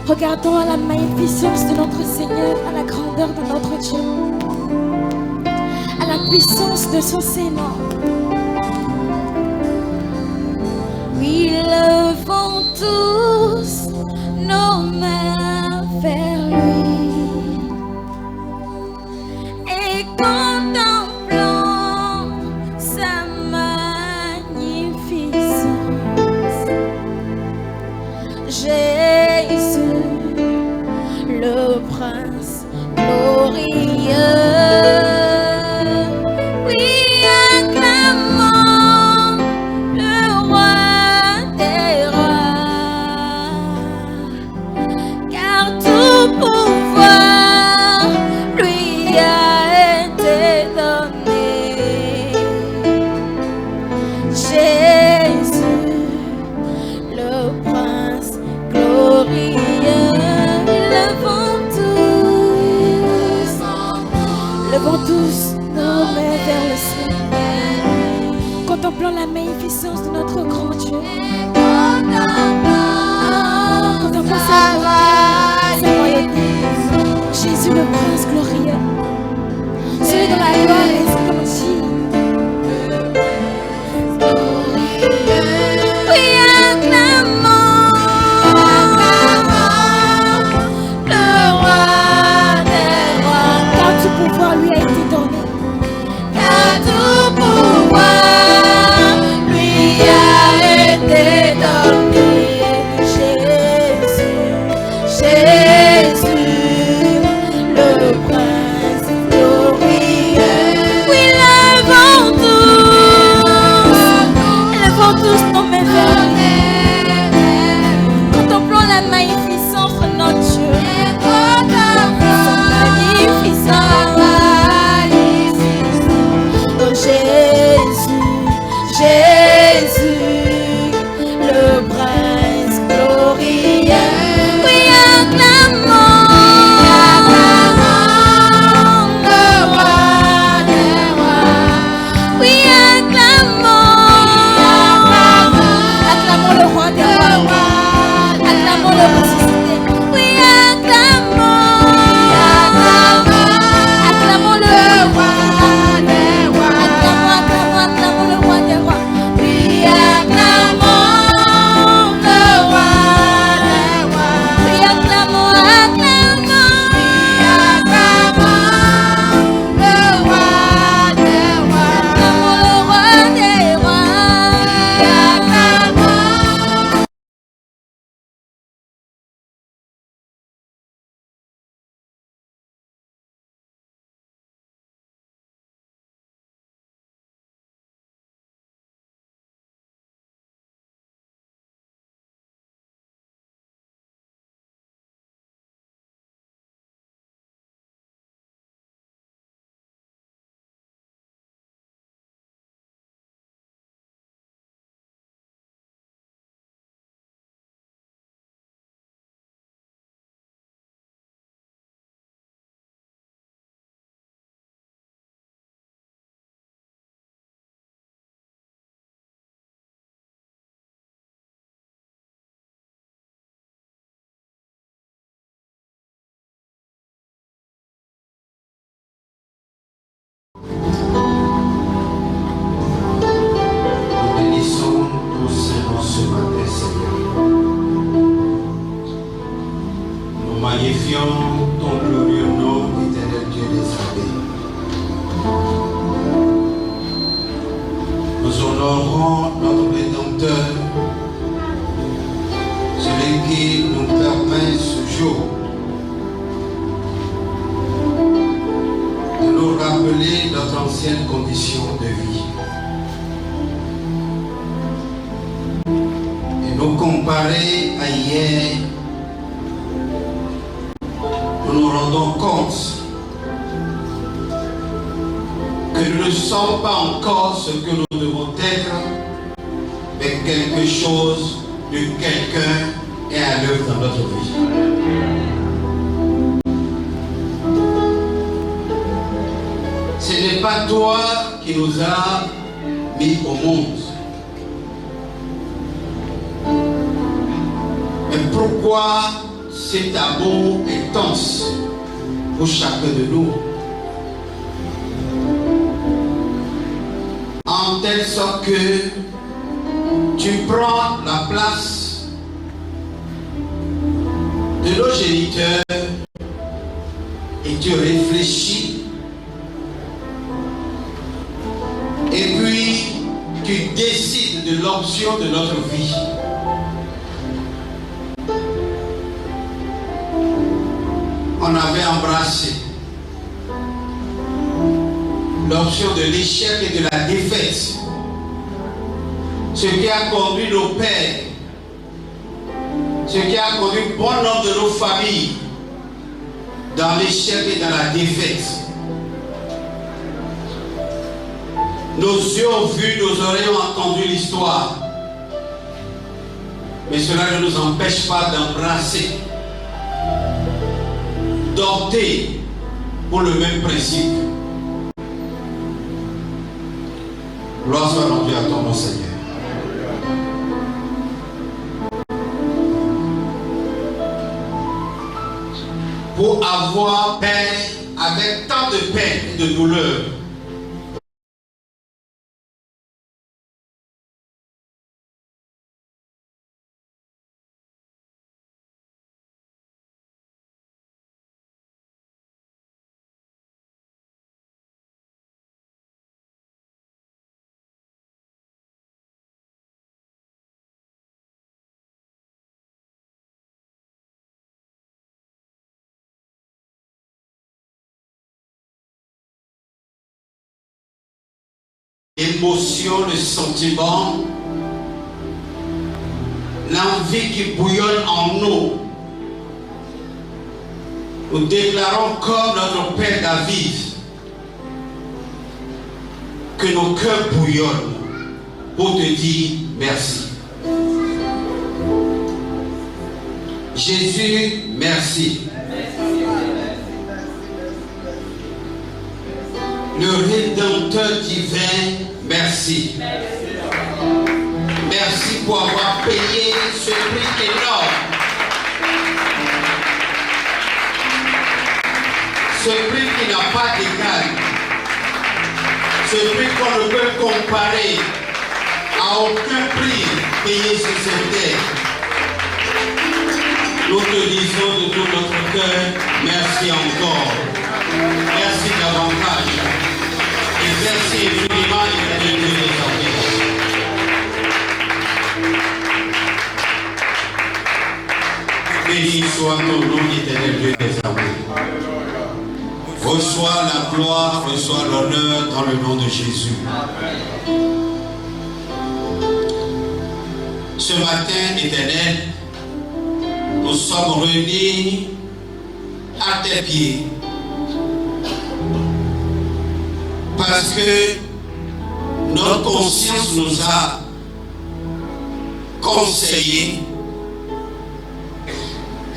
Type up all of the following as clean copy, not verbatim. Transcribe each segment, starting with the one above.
Regardons à la magnificence de notre Seigneur, à la grandeur de notre Dieu, à la puissance de son Seigneur. Oui, levons tous nos mains vers lui et contemplons sa magnificence. Jésus, le prince glorieux. Oui, acclamons le roi des rois, car tout pouvoir lui a été donné. Jésus, le prince glorieux. Levons tous nos mains vers le ciel, contemplons la magnificence de notre grand Dieu. Contemplons sa royauté. Jésus le prince glorieux, celui dont la gloire est splendide. Oui, acclamons le roi des rois, car tout pouvoir lui a été donné. Car tout pouvoir lui a été donné. Jésus, Jésus, le prince glorieux. Oui, levons tous nos mains vers lui. Contemplons la magnificence de notre Dieu. Oh Jésus, Jésus, le prince glorieux. Oui, acclamons le roi des rois. Oui, acclamons le roi des rois. Acclamons le ressuscité. Oui, acclamons le roi des rois. Acclamons le roi des rois. Oui, acclamons le roi des rois. Oui, acclamons le roi des rois. Acclamons le roi des rois. Magnifions ton glorieux nom, éternel Dieu des armées. Nous honorons notre Rédempteur, celui qui nous permet ce jour de nous rappeler notre ancienne condition de vie. comparé à hier, nous nous rendons compte que nous ne sommes pas encore ce que nous devons être, mais quelque chose de quelqu'un est à l'œuvre dans notre vie. Ce n'est pas toi qui nous as mis au monde. Mais pourquoi cet amour intense pour chacun de nous? En telle sorte que tu prends la place de nos géniteurs et tu réfléchis et puis tu décides de l'option de notre vie. On avait embrassé l'option de l'échec et de la défaite, ce qui a conduit nos pères, ce qui a conduit bon nombre de nos familles dans l'échec et dans la défaite. Nos yeux ont vu, nos oreilles ont entendu l'histoire, mais cela ne nous empêche pas d'embrasser, d'opter pour le même principe. Gloire soit rendue à ton nom, Seigneur. Pour avoir paix avec tant de peine et de douleur, l'émotion, le sentiment, l'envie qui bouillonne en nous. Nous déclarons comme notre Père David que nos cœurs bouillonnent pour te dire merci. Jésus, merci. Le Rédempteur divin, merci. Merci pour avoir payé ce prix énorme. Ce prix qui n'a pas d'égal. Ce prix qu'on ne peut comparer à aucun prix payé sur cette terre. Nous te disons de tout notre cœur, merci encore. Merci davantage. Et merci infiniment et de nous les béni soit ton nom, éternel Dieu des armées. Reçois la gloire, reçois l'honneur dans le nom de Jésus. Ce matin, éternel, nous sommes réunis à tes pieds. Parce que notre conscience nous a conseillé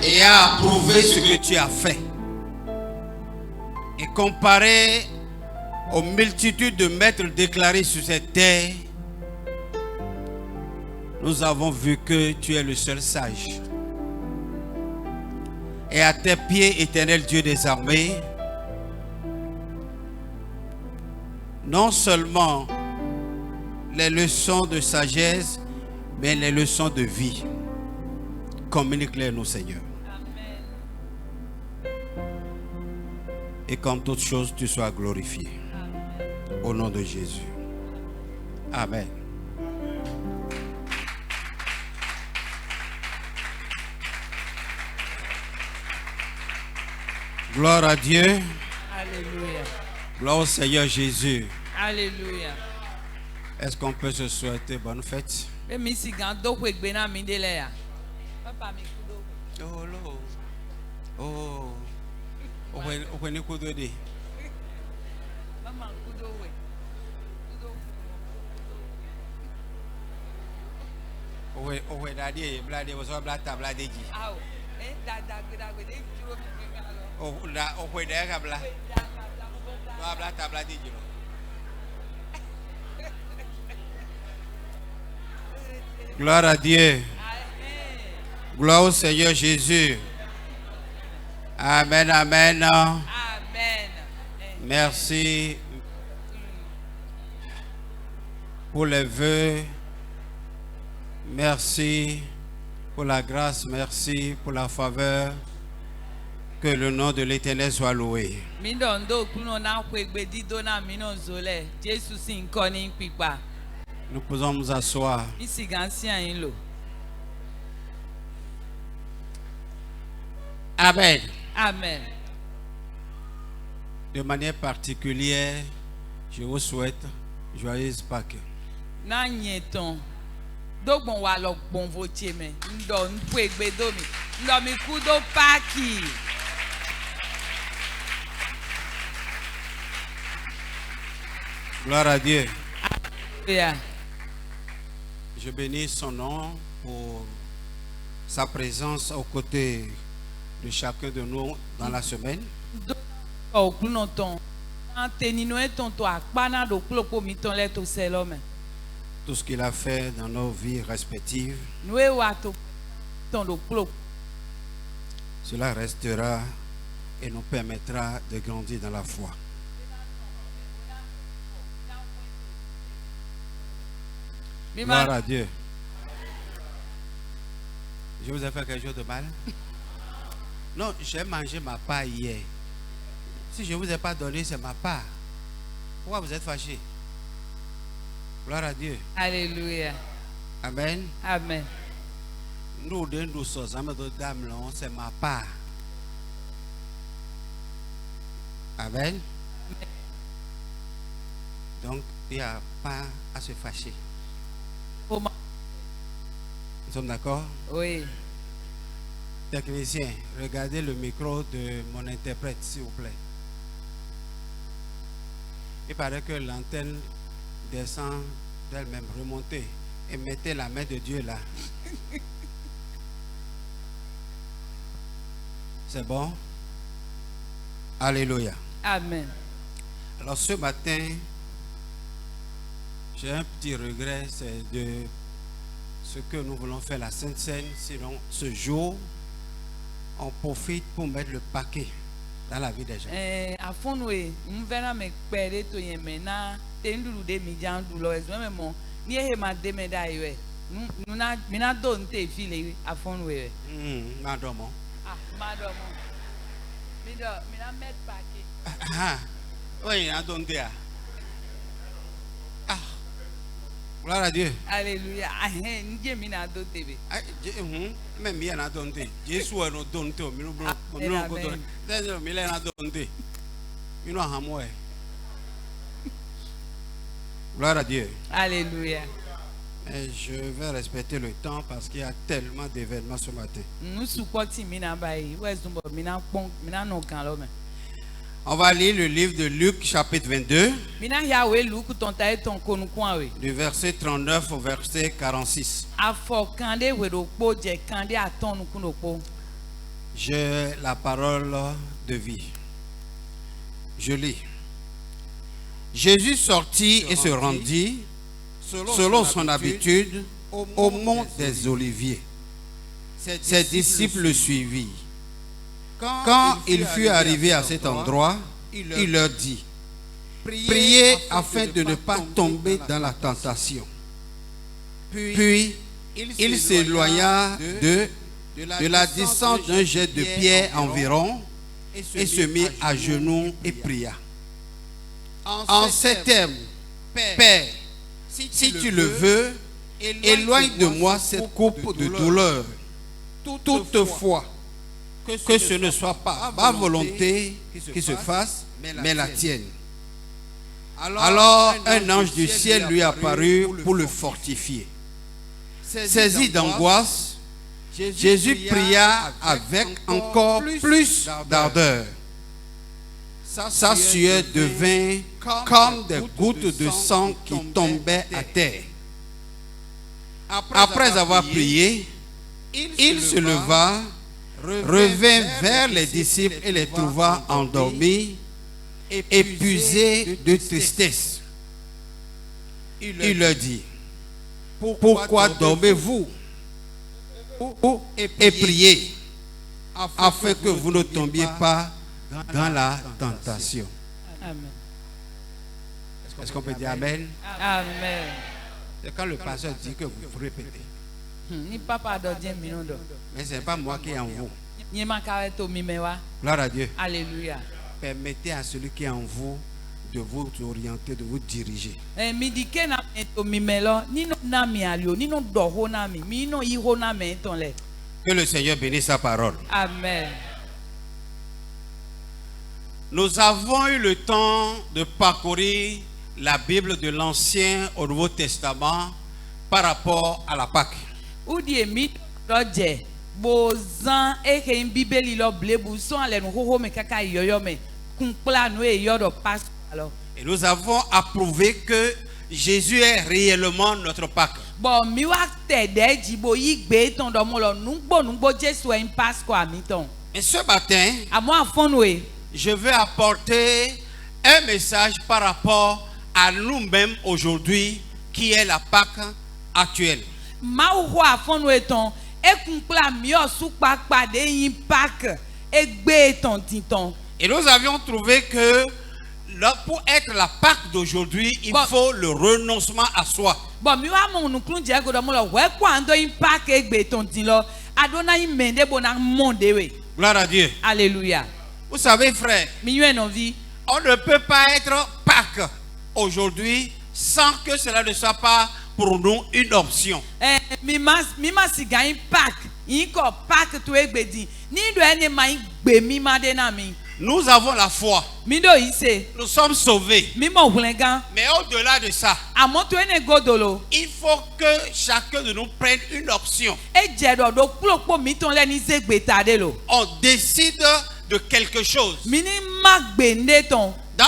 et a approuvé ce que tu as fait. Et comparé aux multitudes de maîtres déclarés sur cette terre, nous avons vu que tu es le seul sage. Et à tes pieds, éternel Dieu des armées, non seulement les leçons de sagesse, mais les leçons de vie. Communique-les nous, Seigneur. Amen. Et qu'en toutes choses, tu sois glorifié. Amen. Au nom de Jésus. Amen. Gloire à Dieu. Alléluia. Gloire au Seigneur Jésus. Alléluia. Est-ce qu'on peut se souhaiter bonne fête? Oh, lo. Oh. Owen kudo de. Owen daddy blade was blata blade ji. Oh, la owen de kabla. Wa blata blade ji. Gloire à Dieu. Gloire au Seigneur Jésus. Amen, amen. Amen. Merci pour les vœux. Merci pour la grâce. Merci pour la faveur. Que le nom de l'Éternel soit loué. Nous pouvons nous asseoir. Amen. Amen. De manière particulière, je vous souhaite joyeuse Pâques. Gloire à Dieu. Yeah. Je bénis son nom pour sa présence aux côtés de chacun de nous dans la semaine. Tout ce qu'il a fait dans nos vies respectives, cela restera et nous permettra de grandir dans la foi. Gloire à Dieu. Je vous ai fait quelque chose de mal? Non, j'ai mangé ma part hier. Si je ne vous ai pas donné, c'est ma part. Pourquoi vous êtes fâchés? Gloire à Dieu. Alléluia. Amen. Amen. Nous, c'est ma part. Amen. Donc, il n'y a pas à se fâcher. Nous sommes d'accord? Oui. Technicien, regardez le micro de mon interprète, s'il vous plaît. Il paraît que l'antenne descend d'elle-même, remontez et mettez la main de Dieu là. C'est bon? Alléluia. Amen. Alors ce matin, j'ai un petit regret, c'est de ce que nous voulons faire la Sainte Seine. Sinon, ce jour, on profite pour mettre le paquet dans la vie des gens. Oui, gloire à Dieu. Alléluia. Même bien à donner. Jésus a donné. Gloire à Dieu. Alléluia. Et je vais respecter le temps parce qu'il y a tellement d'événements ce matin. On va lire le livre de Luc, chapitre 22, du verset 39 au verset 46. J'ai la parole de vie. Je lis. Jésus sortit et se rendit, selon son habitude, au mont des Oliviers. Ses disciples le suivirent. Quand il fut arrivé à cet endroit, il leur dit: priez afin de ne pas tomber dans la tentation. Puis il s'éloigna de la distance d'un jet de pierre environ et se mit à genoux et pria. En ces termes: Père, si tu le veux, éloigne de moi cette coupe de douleur. Toutefois, que ce ne soit pas ma volonté qui se fasse, mais la tienne. Alors un ange du ciel lui apparut pour le fortifier. Saisi d'angoisse, Jésus pria avec encore plus d'ardeur. Sa sueur devint comme des gouttes de sang qui tombaient à terre. Après avoir prié, il se leva, revint vers les disciples et les trouva endormis, épuisés de tristesse. Il leur dit: pourquoi dormez-vous et priez, afin que vous ne tombiez pas dans la tentation. Amen. Est-ce qu'on peut dire Amen? Amen. C'est quand le pasteur dit que vous répétez. Ni papa do dien minodo. Mais ce n'est pas moi qui est en vous. Ni makareto mimewa. Gloire à Dieu. Alléluia. Permettez à celui qui est en vous de vous orienter, de vous diriger. Mi di ke na to mimelo ni no na mi alio ni no do ho na mi no yi ho na me ton le. Que le Seigneur bénisse sa parole. Amen. Nous avons eu le temps de parcourir la Bible de l'Ancien au Nouveau Testament par rapport à la Pâque. Ou di mi do je bozan e ke bibeli lo blebu so ale no ho me kaka yoyo me kunpla no e yodo pas alors. Et nous avons approuvé que Jésus est réellement notre Pâque. Bon mi wa te de jibo yi gbe ton do mo lo nugbo Jesu en Pasco amiton. Et ce matin, A mo afonwe. je veux apporter un message par rapport à nous-mêmes aujourd'hui, qui est la Pâque actuelle. Ma ho afonwe ton e kunpla mi o su papa de yin Pak e gbe ton titon. Et nous avions trouvé que pour être la Pâque d'aujourd'hui, il Bon. faut le renoncement à soi. Bon mi wa mo nuklun je go do mo lo we kwa ndo yin Pak e gbe ton tin lo adona yin mende bona monde we. Gloire à Dieu. Alléluia. Vous savez, frère, Mi yuen non vi. on ne peut pas être Pâque aujourd'hui sans que cela ne soit pas pour nous une option. Mi ma siga yin Pak yin ko Pak to e gbe din ni do ene ma yin gbe mi ma de na mi. Nous avons la foi. Mi do yi se Nous sommes sauvés. mi mo hulengan Mais au-delà de ça, amo to ene godolo il faut que chacun de nous prenne une option. e je do plopo mi ton le ni se gbe ta de lo. On décide de quelque chose. Mi ni ma gbe nde ton Dans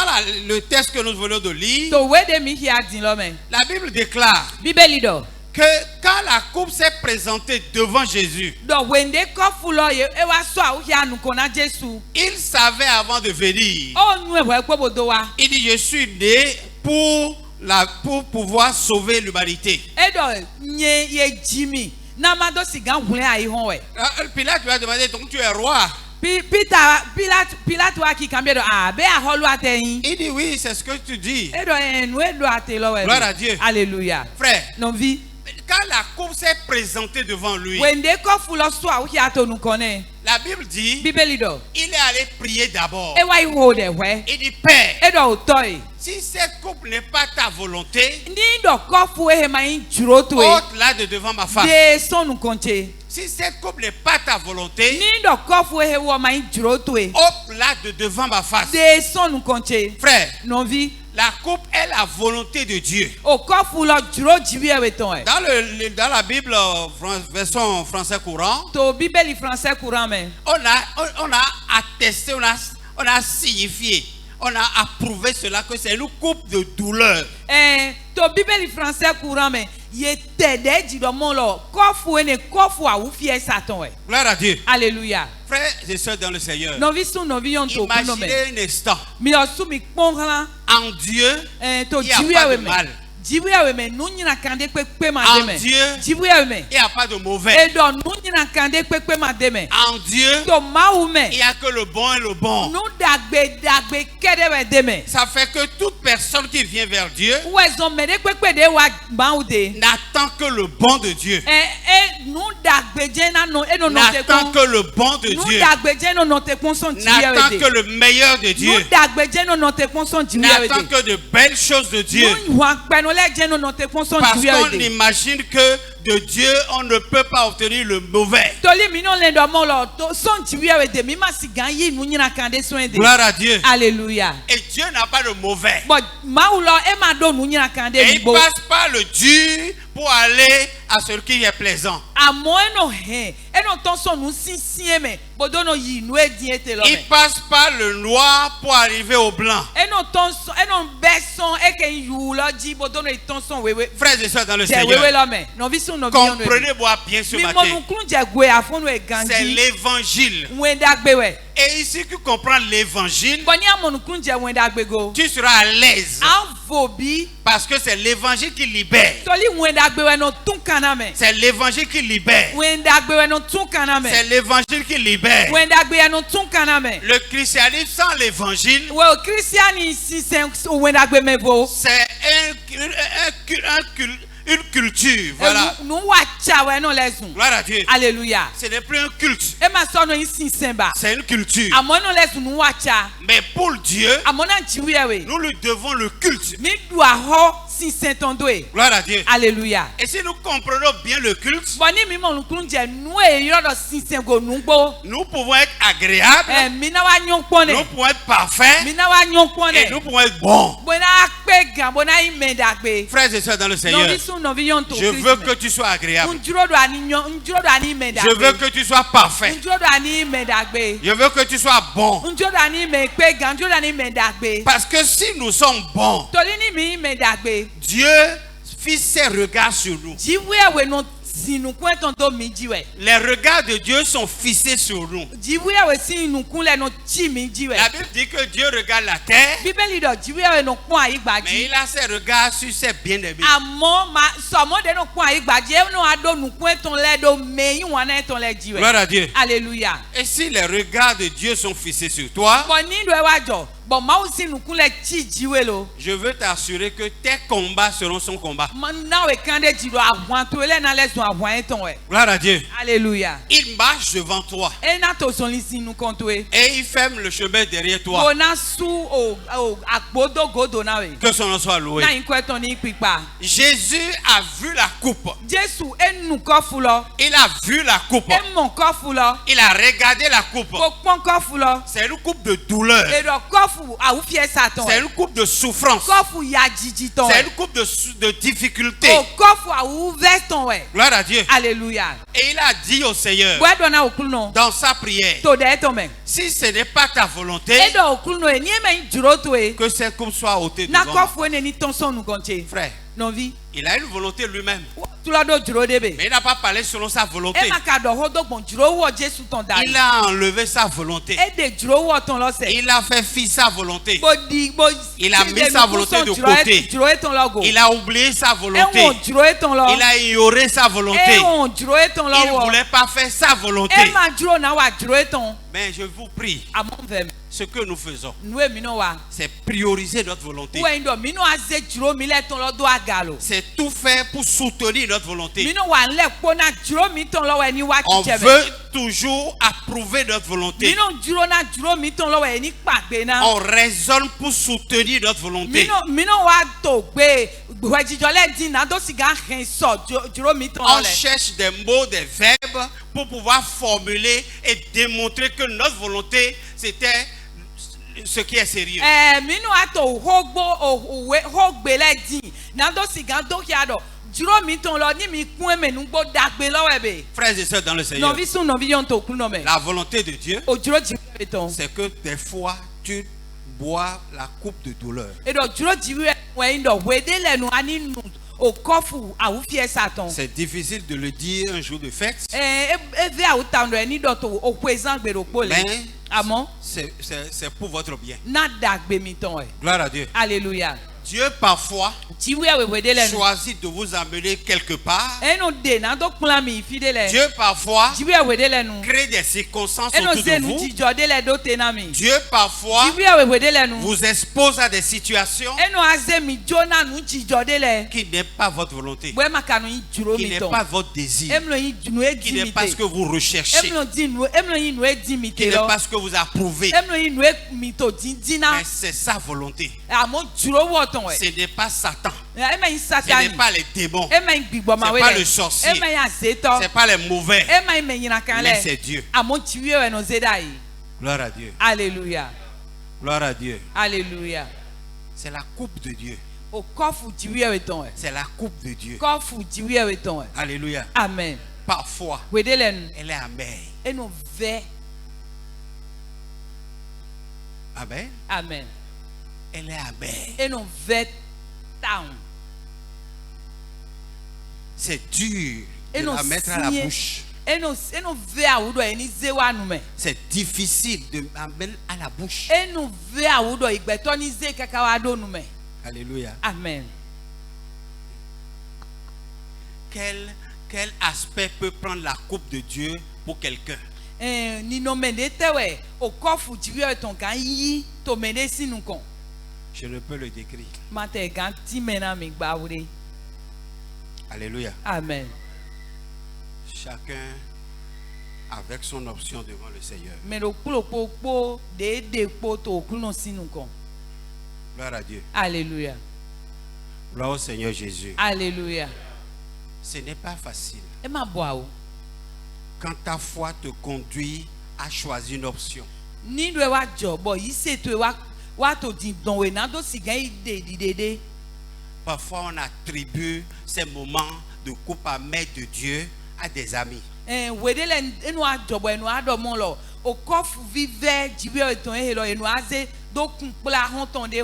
le texte que nous venons de lire, to we de mi hi adin lo me. la Bible déclare Bibeli do que quand la coupe s'est présentée devant Jésus, do wende ko fulo ye e wa so a o ya nu kona Jesu. il savait avant de venir. O nu e we po bodo wa. Il dit: je suis né pour pouvoir sauver l'humanité. E do nye ye jimi na ma do siga hulen ai hon we. Pilate lui a demandé: donc tu es roi? Pilate wa ki kambie do be a holu ateyin. Il dit: oui, c'est ce que tu dis. E do enu e do ate lo we. Gloire à Dieu. Alléluia. Frère, Non vi. quand la coupe s'est présentée devant lui, Wende ko fulo so a o ya to nu kone. la Bible dit: Bibeli do. il est allé prier d'abord. E wa i ho de we. Il dit: Père, E do o toy. si cette coupe n'est pas ta volonté, Ni do ko fu e ma yin juro to e. ôte-la de devant ma face. De son nu konche. Si cette coupe n'est pas ta volonté, Ni do ko fu e wo ma yin juro to e. ôte-la de devant ma face. De son nu konche. Frère, Non vi. la coupe est la volonté de Dieu. O ko fu lo juro jibi e weton e. Dans la Bible, version français courant, To Bibeli français courant mais. on a attesté, on a signifié, on a approuvé cela que c'est une coupe de douleur. To Bibeli français courant mais ye tede di do mon lo ko fu ene ko fu a wu fie satan e. Gloire à Dieu. Alléluia. Frères et sœurs dans le Seigneur, Non vi sun non vi yon to kuno me. imaginez un instant, Mi o su mi pon en Dieu, to il n'y a jibi pas we de me. mal. Jibi we me nu nyina kande pe ma de En me. Dieu, Jibi we me. il n'y a pas de mauvais. E do nu nyina kande pe ma de me. En Dieu, To ma wu me. il n'y a que le bon et le bon. Nu dagbe kede we de me. Ça fait que toute personne qui vient vers Dieu Ou ezon me de pe de wa ba u de. n'attend que le bon de Dieu. Nu dagbe je na no e no no te N'attend kon. que le bon de Nu Dieu. dagbe je no no te kon son jibi N'attend we que de. le meilleur de Nu Dieu. dagbe je no no te kon son jibi we N'attend de. que de belles choses de Dieu. Nu wa peno le je no no te kon son Parce jibi we qu'on de. imagine que de Dieu, on ne peut pas obtenir le mauvais. Toli mi no le do mo lo to son jibi we de mi ma si gan yi nu nyina kande so de. Gloire à Dieu. Alléluia. Et Dieu n'a pas de mauvais. But ma u lo e ma do nu nyina kande Et il bo. passe par le dur pour aller à ce qui est plaisant. Àmọ́ ẹnu hẹn ẹnu tán sọ̀nù sísìn ẹ̀mẹ̀ bọ́dọ̀ náà yìí inú ẹ̀ dín ètè lọ́mẹ̀. Il passe par le noir pour arriver au blanc. ẹnu tán sọ ẹnu bẹ́ sàn ẹ̀kẹ́ yù lọ́jí bọ́dọ̀ náà ìtàn sàn wéwé. Frères et sœurs dans le jẹ wéwé Seigneur, lọ́mẹ̀ nọ̀bí sùn nọ̀bí yọ̀nù. comprenez-moi bien ce matin. mímọ́nù kún jẹ gbé àfọ́nù ẹ̀ C'est gànjí. l'évangile. wẹ́ndàgbéwẹ̀. Et ici tu comprends l'évangile, bọ́ ní àmọ̀nù kún jẹ wẹ́ndàgbégo. tu seras à l'aise. à ń fò bí. Parce que c'est l'évangile qui libère. tọ́lí wẹ́ndàgbéwẹ̀ náà tún kànáà mẹ́. C'est l'évangile qui libère. wẹ́ndàgbéwẹ̀ náà tún kànáà mẹ́. C'est l'évangile qui libère. wẹ́ndàgbéwẹ̀ náà tún kànáà mẹ́. Le christianisme sans l'évangile, wẹ́ kírísíánì sísẹ́ wẹ́ndàgbémẹ́ bò. c'est une culture. Voilà. nu wa tsawe no lẹsùn. Gloire à Dieu. Alléluia. Ce n'est plus un culte. e ma sọ no yin sin ba. C'est une culture. àmọ́ no lẹsùn nu wa tsa. Mais pour Dieu, àmọ́ náà jí wíyẹ we. nous lui devons le culte. mi du ahọ́ sin tán do ye. Gloire à Dieu. Alléluia. Et si nous comprenons bien le culte, bọ́n ní mi mọ̀ nukun jẹ nu èyí ọ̀dọ̀ sin go nu gbó. nous pouvons être agréables, mi náà wá yán pọ́n nous dẹ̀. pouvons être parfaits mi náà wá yán pọ́n et dẹ̀. nous pouvons être bons. bọ́nà pé gan bọ́nà yín mẹ́dàgbé. Frères et sœurs dans le Seigneur, nọ̀bí sún nọ̀bí yán tó je veux que tu sois agréable. njúròdò àní mẹ́dàgbé. Je veux que tu sois parfait. njúròdò àní mẹ́dàgbé. Je veux que tu sois bon. njúròdò àní mẹ́pé gan njúròdò àní mẹ́dàgbé. Parce que si nous sommes bons, torí ní mi mẹ́dàgbé. Dieu fit ses regards sur nous. Jiwe we no sinukun etonto mi jiwe. Les regards de Dieu sont fixés sur nous. Jiwe we sinukun le no chi mi jiwe. La Bible dit que Dieu regarde la terre, Bíbélì do jiwe we no pon ayi mais gbaji. il a ses regards sur ses bien-aimés. Àmọ́ ma somo de no pon ayi gbaji e no ado nukun eton le do meyin wan eton le jiwe. Gloire à Dieu. Alléluia. Et si les regards de Dieu sont fixés sur toi, Bo ni do e wa jo. Bo ma o sinukun le chi jiwe lo. je veux t'assurer que tes combats seront son combat. Mo na we kande jiro àwọn to le na le sun àwọn eton we. Gloire à Dieu. Alléluia. Il marche devant toi E na to son li sinukun to e. et il ferme le chemin derrière toi. Bo na su o agbodo godo na we. Que son nom soit loué. Na yin ko eton ni pipa. Jésus a vu la coupe. Jésù enu kɔfu lɔ. Il a vu la coupe. Emɔ kɔfu lɔ. Il a regardé la coupe. Ko kpɔn kɔfu lɔ. C'est une coupe de douleur. Eɖɔ kɔfu awufiɛ satɔn. C'est une coupe de souffrance. Kɔfu ya dzidzi C'est une tɔn. coupe de difficulté. O kɔfu awuvɛ tɔn wɛ. Gloire à Dieu. Alléluia. Et il a dit au Seigneur Bɔɛ dɔ na okulu nɔ. dans sa prière, To ɖe etɔn mɛ. si ce n'est pas ta volonté Eɖɔ okulu nɔ ye ni eme dzro to ye. que cette coupe soit ôtée Na devant moi. kɔfu ene ni tɔnsɔn nugɔntse. Frère, Nɔvi. il a une volonté lui-même. Tulɔ do dzro de be. Mais il n'a pas parlé selon sa volonté. Ema ka dɔ ho do gbɔn dzro wɔ Jésù tɔn da Il yi. a enlevé sa volonté. E de dzro wɔ tɔn lɔ sɛ. Il a fait fi sa volonté. Il a mis sa volonté de côté. Il a oublié sa volonté. Il a ignoré sa volonté. Il ne voulait pas faire sa volonté. Mais je vous prie, ce que nous faisons, c'est prioriser notre volonté. C'est tout faire pour soutenir notre volonté. On veut toujours approuver notre volonté. On raisonne pour soutenir notre volonté. On cherche des mots, des verbes pour pouvoir formuler et démontrer que notre volonté, c'était ce qui est sérieux. Frères et sœurs dans le Seigneur, la volonté de Dieu, c'est que des fois tu bois la coupe de douleur. C'est difficile de le dire un jour de fête, mais c'est pour votre bien. Gloire à Dieu. Alléluia. Dieu parfois choisit de vous amener quelque part. Dieu parfois crée des circonstances autour de vous. Dieu parfois vous expose à des situations qui n'est pas votre volonté, qui n'est pas votre désir, qui n'est pas ce que vous recherchez, qui n'est pas ce que vous approuvez. Mais c'est sa volonté. Ce n'est pas Satan. Ce n'est pas les démons. Ce n'est pas le sorcier. Ce n'est pas les mauvais. Mais c'est Dieu. Gloire à Dieu. Alléluia. Gloire à Dieu. Alléluia. C'est la coupe de Dieu. O kofu jiwe weton. C'est la coupe de Dieu. Kofu jiwe weton. Alléluia. Amen. Parfois, Wedelen. elle est amère. Et nous ve. Amen. Amen. Elle est amère. Et nous ve town. C'est dur Et de nous la mettre à la signer. bouche. Et nous ve a wudo eni zewa nume. C'est difficile de la mettre à la bouche. Et nous ve a wudo igbeto ni ze kakawa do nume. Alléluia. Amen. Quel aspect peut prendre la coupe de Dieu pour quelqu'un? Ni no mende tewe o kofu jiwe weton kan yi to mende sinu kon. Je ne peux le décrire. Mate gan ti mena mi gba wure. Alléluia. Amen. Chacun avec son option devant le Seigneur. Mais le po de po to kuno sinu kon. Gloire à Dieu. Alléluia. Gloire au Seigneur Jésus. Alléluia. Ce n'est pas facile. E ma boa o. Quand ta foi te conduit à choisir une option. Ni do wa jobo yi se to wa to din don we na do sigan de. Parfois on attribue ces moments de coupe amère de Dieu à des amis. Wedele enu a jobo enu a do mon lo. O kofu vive jiwe weton e lo enu aze do kun pla honton de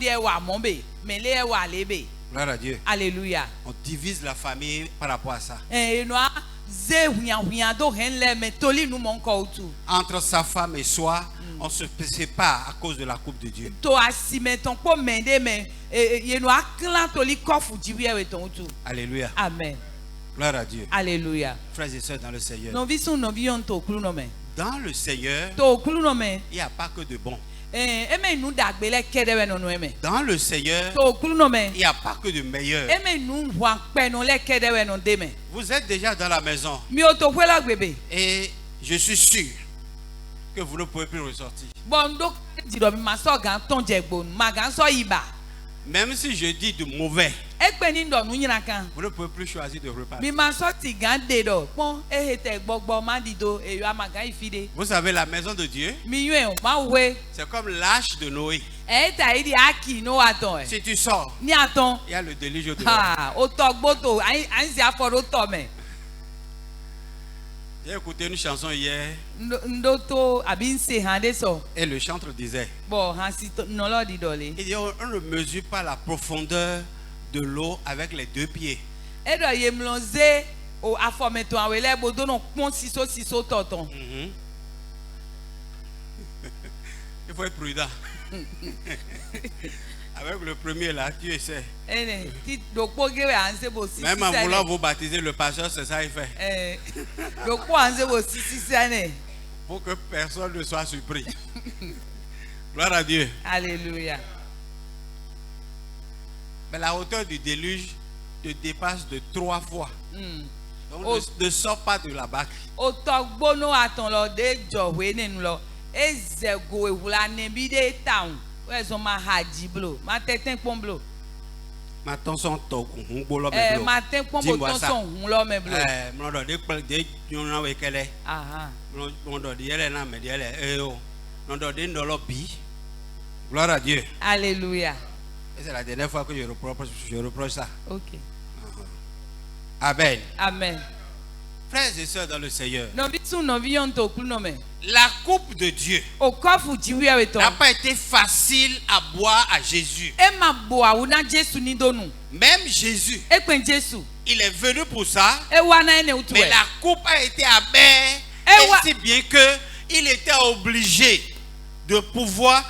e wa mombe. Mele e wa lebe. Gloire à Dieu. Alléluia. On divise la famille par rapport à ça. Enu a ze huyan do hen le me toli nu mon ko tu. Entre sa femme et soi, on se sépare à cause de la coupe de Dieu. To asime ton po mende me enu a klan toli kofu jiwe weton tu. Alléluia. Amen. Gloire à Dieu. Alléluia. Frères et sœurs dans le Seigneur. Non visu no vion to kulu no me. Dans le Seigneur, To kulu no me. il n'y a pas que de bon. Eme nu dagbele kedewe no eme. Dans le Seigneur, To kulu no me. il n'y a pas que de meilleur. Eme nu wan pe no le kedewe no deme. Vous êtes déjà dans la maison Mi o to kwela gbebe. et je suis sûr que vous ne pouvez plus ressortir. Bon do di do mi ma so gan ton jegbo ma gan so iba. Même si je dis de mauvais, Ekpe ni ndo nu nyina kan. vous ne pouvez plus choisir de repartir. Mi ma so ti gan de do. Pon ehete gbogbo ma di do e yo amagan ifide. Vous savez, la maison de Dieu, Mi yuen o ma we. c'est comme l'arche de Noé. E ta idi aki no aton e. Si tu sors, Ni aton. il y a le déluge dehors. Ha, o to gboto an si aforo to me. J'ai écouté une chanson hier Ndo to abi nse han de so. et le chanteur disait, Bon, han si no lo di dole. il dit, on ne mesure pas la profondeur de l'eau avec les deux pieds. E do ye mlonze o afometo awele bodo no pon siso toton. Il faut être prudent. Avec le premier là, tu essaies. Ene ti do po gewe anse bo sisi. Même en voulant vous baptiser, le pasteur, c'est ça qu'il fait. Do po anse bo sisi sane. Pour que personne ne soit surpris. Gloire à Dieu. Alléluia. Mais la hauteur du déluge te dépasse de 3 fois. Donc ne sors pas de la barque. O to gbono aton lo de jowe nenu lo. Ezego ewula ne bi de town. Wezo ma haji blo. Ma teten pon blo. Maintenant, son toc, on boule Ma ten pon bo ton son hun lo me blo. mon doit de yon avec elle. Aha. Mon doit dire elle n'a mais elle mon doit dire dans l'obi. Gloire à Dieu. Alléluia. Et c'est la dernière fois que je reproche ça. OK. Amen. Amen. Frères et sœurs dans le Seigneur, No bisu no vion to kulu no me. la coupe de Dieu O kofu jiwe weton. n'a pas été facile à boire à Jésus. E ma bo awuna Jesu ni donu. Même Jésus, E pen Jesu. il est venu pour ça, E wana ene utu. mais la coupe a été amère, Eh, et si bien que il était obligé de pouvoir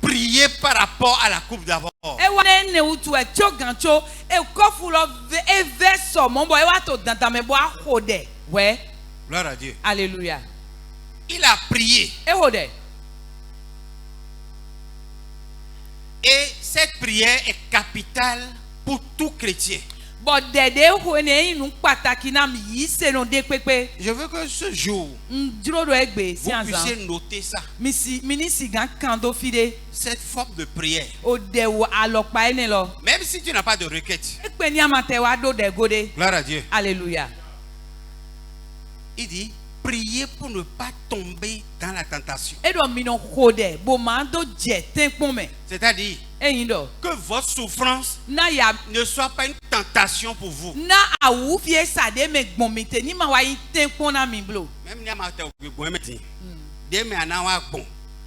prier par rapport à la coupe d'abord. E wana ene utu e chogancho e kofu lo e verso mon boy wa to dantan me bo ahode. Ouais. Gloire à Dieu. Alléluia. Il a prié. E hode. Et cette prière est capitale pour tout chrétien. Bo dede ho ene inu pataki na mi yi se no de pepe. Je veux que ce jour, Ndiro do egbe si vous anzan. puissiez noter ça. Minisi gan kando fide. Cette forme de prière. O de wo alokpa ene lo. Même si tu n'as pas de requête. E pe ni amate wa do de gode. Gloire à Dieu. Alléluia. Il dit, priez pour ne pas tomber dans la tentation. E do mi no hode bo ma do je ten pon me. C'est-à-dire, Que votre souffrance Na ya ne soit pas une tentation pour vous. na awu fie sa de me gbomite ni ma wa yin ten pona mi blo. Même si vous avez bon métier, dès maintenant vous avez bon,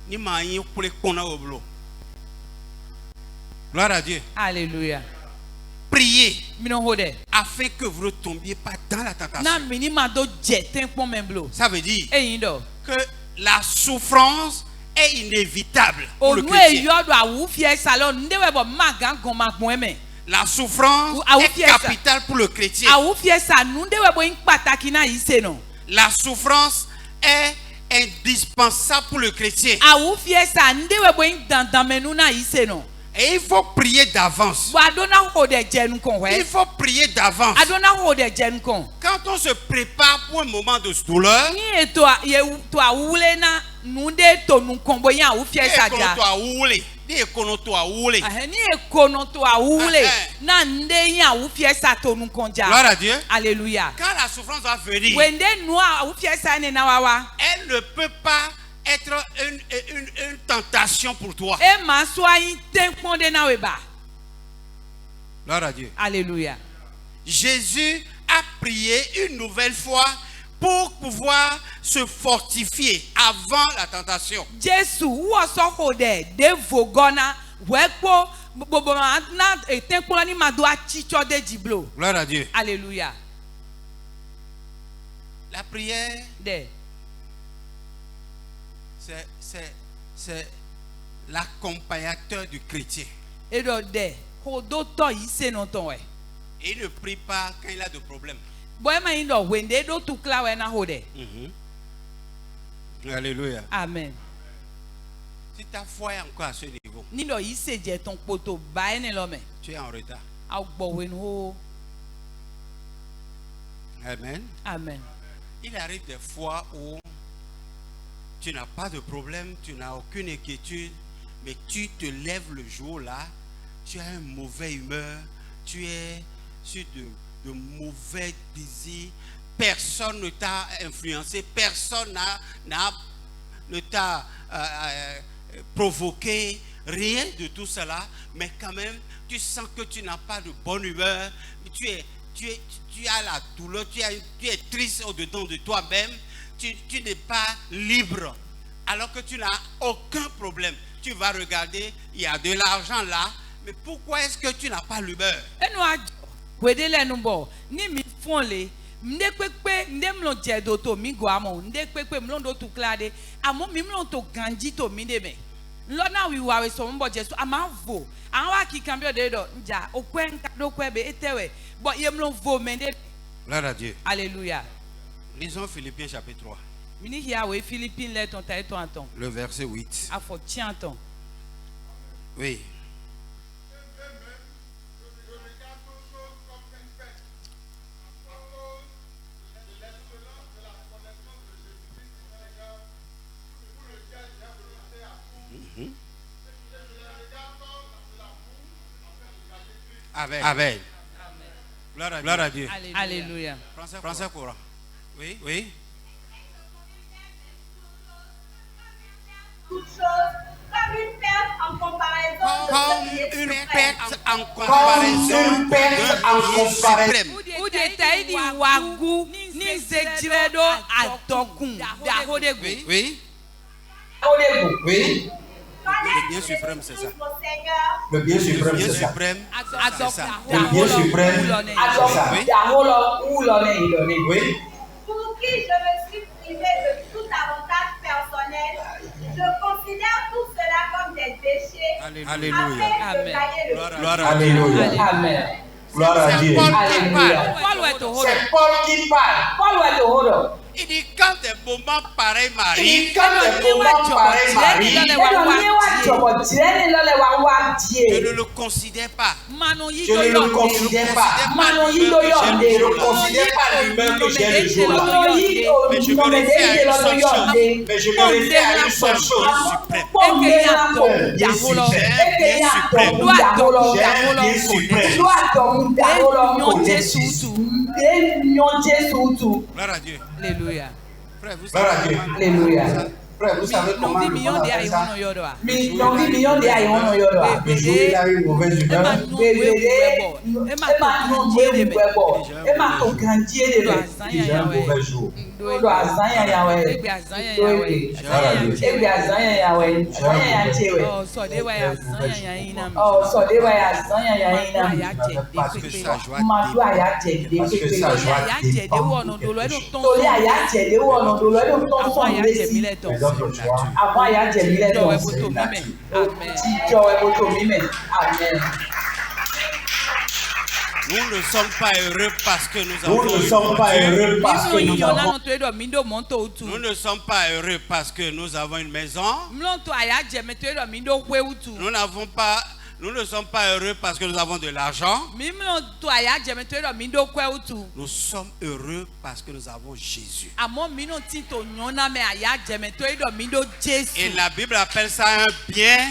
ni ma yin pour les cons au boulot. Gloire à Dieu. Alléluia. Priez Mi no hode. afin que vous ne tombiez pas dans la tentation. Na mi ni ma do je ten pon men blo. Ça veut dire Que la souffrance est inévitable pour le onu chrétien. eyo do awu fie sa lo ndewe bo magan gon ma gbon me. La souffrance est capitale pour le chrétien. Awu fie sa nu ndewe bo yin pataki na yi se no. La souffrance est indispensable pour le chrétien. Awu fie sa ndewe bo yin dandan menu na yi se no. Et il faut prier d'avance. Il faut prier d'avance. Quand on se prépare pour un moment de douleur, gloire à Dieu. Alléluia. Quand la souffrance va venir, elle ne peut pas être une tentation pour toi. Gloire à Dieu. Alléluia. Jésus a prié une nouvelle fois pour pouvoir se fortifier avant la tentation. Jésus, gloire à Dieu. Alléluia. La prière, c'est l'accompagnateur du chrétien. Et il ne prie pas quand il a des problèmes. Alléluia. Amen. Si ta foi est encore à ce niveau, tu es en retard. Amen. Amen. Il arrive des fois où tu n'as pas de problème, tu n'as aucune inquiétude, mais tu te lèves le jour là, tu as une mauvaise humeur, tu es sur de mauvais désirs, personne ne t'a influencé, personne ne t'a provoqué, rien de tout cela, mais quand même, tu sens que tu n'as pas de bonne humeur, tu as la douleur, tu es triste au-dedans de toi-même, tu n'es pas libre, alors que tu n'as aucun problème. Tu vas regarder, il y a de l'argent là, mais pourquoi est-ce que tu n'as pas l'humeur? Gloire à Dieu. Alléluia. Lisons Philippiens chapitre 3. Le verset 8. Oui. Amen. Gloire à Dieu. Alléluia. Français courant. Oui, oui. Toute chose comme une perte en comparaison. Comme une perte en comparaison. Oui. Oui. Le bien suprême, c'est ça. Le bien suprême, c'est ça. Le bien suprême, c'est ça. Oui. Pour qui je me suis privé de tout avantage personnel, je considère tout cela comme des péchés. Alléluia. Alléluia. Amen. Gloire à Dieu. C'est Paul qui parle. Il dit quand des moments pareils m'arrivent, je ne le considère pas. Je ne le considère pas. Je ne considère pas l'humain que j'ai le jour-là. Mais je me réfère à une seule chose. Mais je me réfère à une seule chose. Gloire à Dieu. Alléluia. Frère, vous savez, Alléluia. Frère, vous savez comment Nous le millions monde de appelle ça? aïe yodoa. Mi non mi million de ayi wono yodo. Le jour où il a une mauvaise humeur, Bebede e ma non je bu ebo. E ma ko grandie de be. il a un mauvais jour. Do azanya ya we. Egbe azanya ya we. E bi azanya ya we. Azanya ya chewe. Oh, so they were azanya ya ina mi. Oh, so de wa azanya ya ina. Ya je Parce que de sa pepe. joie, Ma do aya je de parce que sa pepe. joie Ya je de wo no do lo e do ton. Torí àyà jẹ lé wọnà tó lọ ẹ ló ń tọ́ Àwọn fún àyà mi jẹ létí. mí lẹ́tọ̀. les autres joies. Àwọn àyà jẹ mí Jọ lẹ́tọ̀. ẹ bó tó mímẹ̀. Amen. Jíjọ ẹ bó tó mímẹ̀. Amen. Nous ne sommes pas heureux parce que nous Nous avons ne eu sommes mon pas Dieu. heureux parce que Biso nous yiyɔna avons. no to edo mi do mɔ to utu. Nous ne sommes pas heureux parce que nous avons une maison. Mlɔ to àyà jẹ mi to edo mi do hwe utu. Nous ne sommes pas heureux parce que nous avons de l'argent. Mi mlɔ to àyà jẹ mi to edo mi do hwe utu. Nous sommes heureux parce que nous avons Jésus. Àmọ́ mi no ti to nyɔna mɛ àyà jẹ mi to edo mi do Jésù. Et la Bible appelle ça un bien.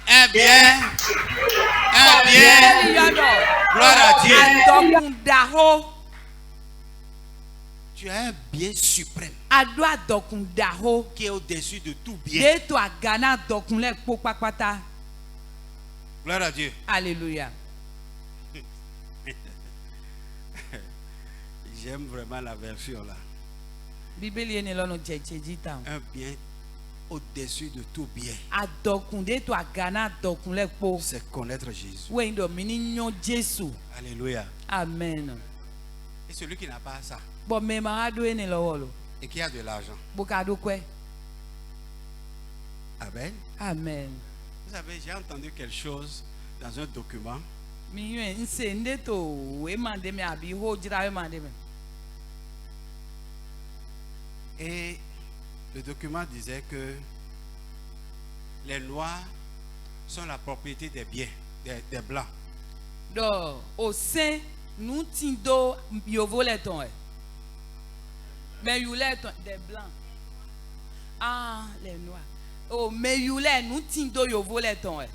Un bien. Un bien. Gloire à Dieu. Adɔkundaho. Tu as un bien suprême Ado adɔkundaho. qui est au-dessus de tout bien. De to agana adɔkun lɛ kpó kpakpata. Gloire à Dieu. Alléluia. J'aime vraiment la version là. Bíbélì yẹn ni lọ́nà jẹjẹjì tán. Un bien au-dessus de tout bien. Adɔkun de to agana adɔkun lɛ kpó. C'est connaître Jésus. Wẹ́yìn dọ̀ mi ni nyɔ Jésù. Alléluia. Amen. Et celui qui n'a pas ça Bɔn mɛma ado yẹn ni lọ́wọ́ lo. et qui a de l'argent. Boka do kɔɛ. Amen. Amen. Vous savez, j'ai entendu quelque chose dans un document. Mi yɛn nse nde to ema de mi abi ho dzra ema de mi. Et le document disait que les noirs sont la propriété des biens, des blancs. Dɔ o se nu ti do yovo lɛ tɔn ɛ. Mɛ yu lɛ tɔn des blancs. Ah les noirs. O mɛ yu lɛ nu ti do yovo lɛ tɔn ɛ.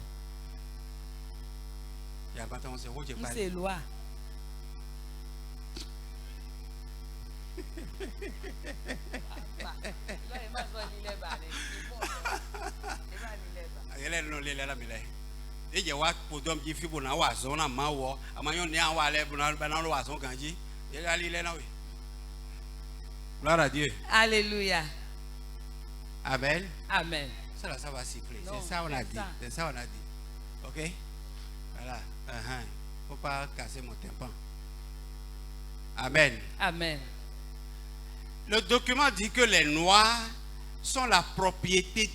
Il y a pas de temps, c'est où j'ai Nse parlé. loi. Il est non, il est là, il est. Et je vois pour dom qui fait pour na wason na ma wo, amanyo ni an wa le pour na na wason kanji. Il est là, il est là oui. Gloire à Dieu. Alléluia. Amen. Amen. Ça là, ça va siffler. Non, C'est ça on a c'est dit. ça. C'est ça on a dit. OK? Voilà. Faut pas casser mon tympan. Amen. Amen. Le document dit que les noirs sont la propriété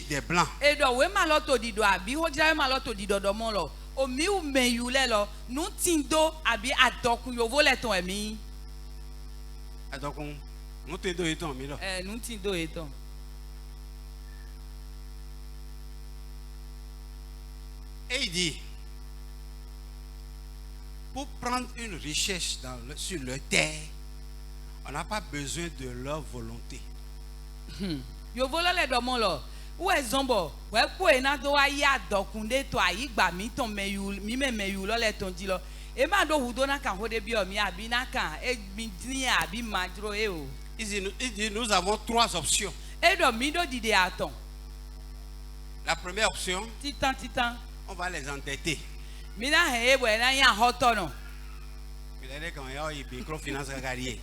des blancs. Edo we ma lo to di do abi ho jira ma lo to di dodo mo lo. O mi u me yu le lo. Nu tin do abi adokun yovo le ton emi. Donc on te donne ton mi là. Nu tin do eton. Et il dit, pour prendre une richesse sur le terre, on n'a pas besoin de leur volonté. Yovo le do mo lo. Wo ezombo, we po e na do wa ya adokun de to ayi gba mi ton me yu mi me yu lo le ton di lo. E ma do hudo na kan ho de bi o mi abi na kan e mi ni abi majro e o. Il dit, nous avons trois options. Edo mi do di de aton. La première option, Titan. on va les endetter. Mi na he we na ya hoto no. Il a dit quand il y a une microfinance carrière.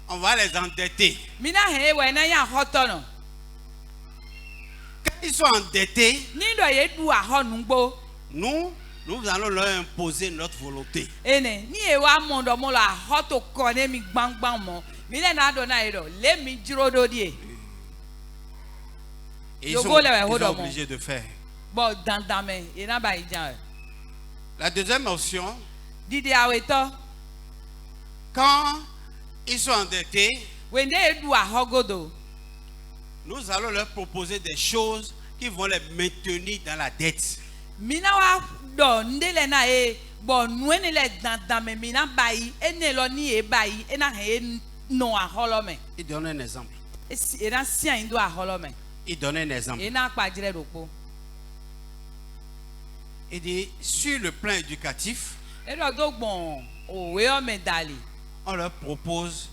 On va les endetter. Mi na he we na ya hoto no. Quand ils sont endettés, Ni do ye du aho nugbo. nous allons leur imposer notre volonté. Ene ni e wa mondo mo la hoto ko ne mi gbangban mo. Mi le na do na iro le mi jiro do die. Et ils Yo sont, go le we ils hold sont on. obligés de faire. Bo dan me e na ba ijan. La deuxième option, Didi aweto quand ils sont endettés, when they do aho godo. nous allons leur proposer des choses qui vont les maintenir dans la dette. Mi na wa do ndele na e bo nu ene le dan me mi na ba yi ene lo ni e ba yi e na he no aho lo me. Il donne un exemple. E na sian do aho lo me. Il donne un exemple. E na pa jire ropo. Il dit, sur le plan éducatif, E do do gbon owe o me dali. on leur propose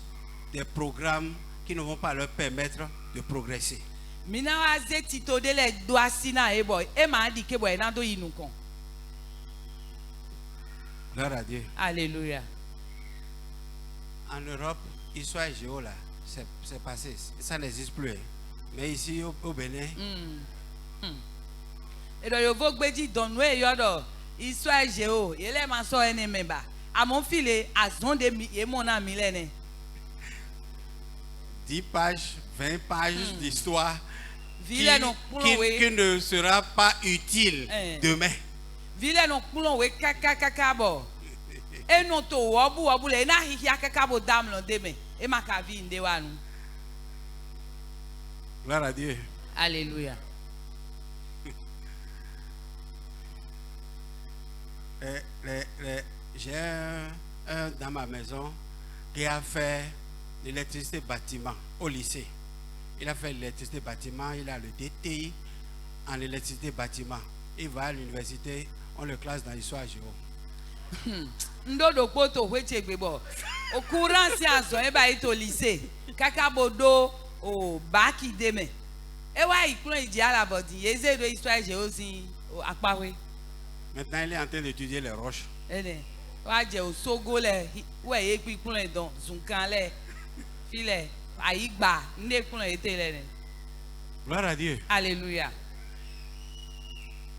des programmes qui ne vont pas leur permettre de progresser. Mina wa ze tito de le do asina e boy. E ma di ke boy na do inukon. Gloire à Dieu. Alléluia. En Europe, histoire géo là, c'est passé. Ça n'existe plus. Hein. Mais ici au Bénin, Et donc, vous avez dans nous, il y a histoire géo, il est ma soeur et memba. À mon filet, à son demi, et mon ami l'aîné. 10 pages, 20 pages d'histoire qui ne sera pas utile demain. Ville non poulon we kaka bo. E non to wobu le na hihia kaka bo dam lo deme. E makavi nde wanu. Gloire à Dieu. Alléluia. J'ai un dans ma maison qui a fait l'électricité bâtiment au lycée. Il a fait l'électricité bâtiment, il a le DTI en électricité bâtiment. Il va à l'université, on le classe dans l'histoire géo. Ndodo poto weche gbebo. Au courant si azo e ba ito lycée. Kaka bodo o baki deme. E wa ikun iji ala body. Eze do histoire géo si akpawe. Maintenant, il est en train d'étudier les roches. Wa je o sogo le we ye pikun le don zunkan le file aigba nde kun le ete le. Gloire à Dieu. Alléluia.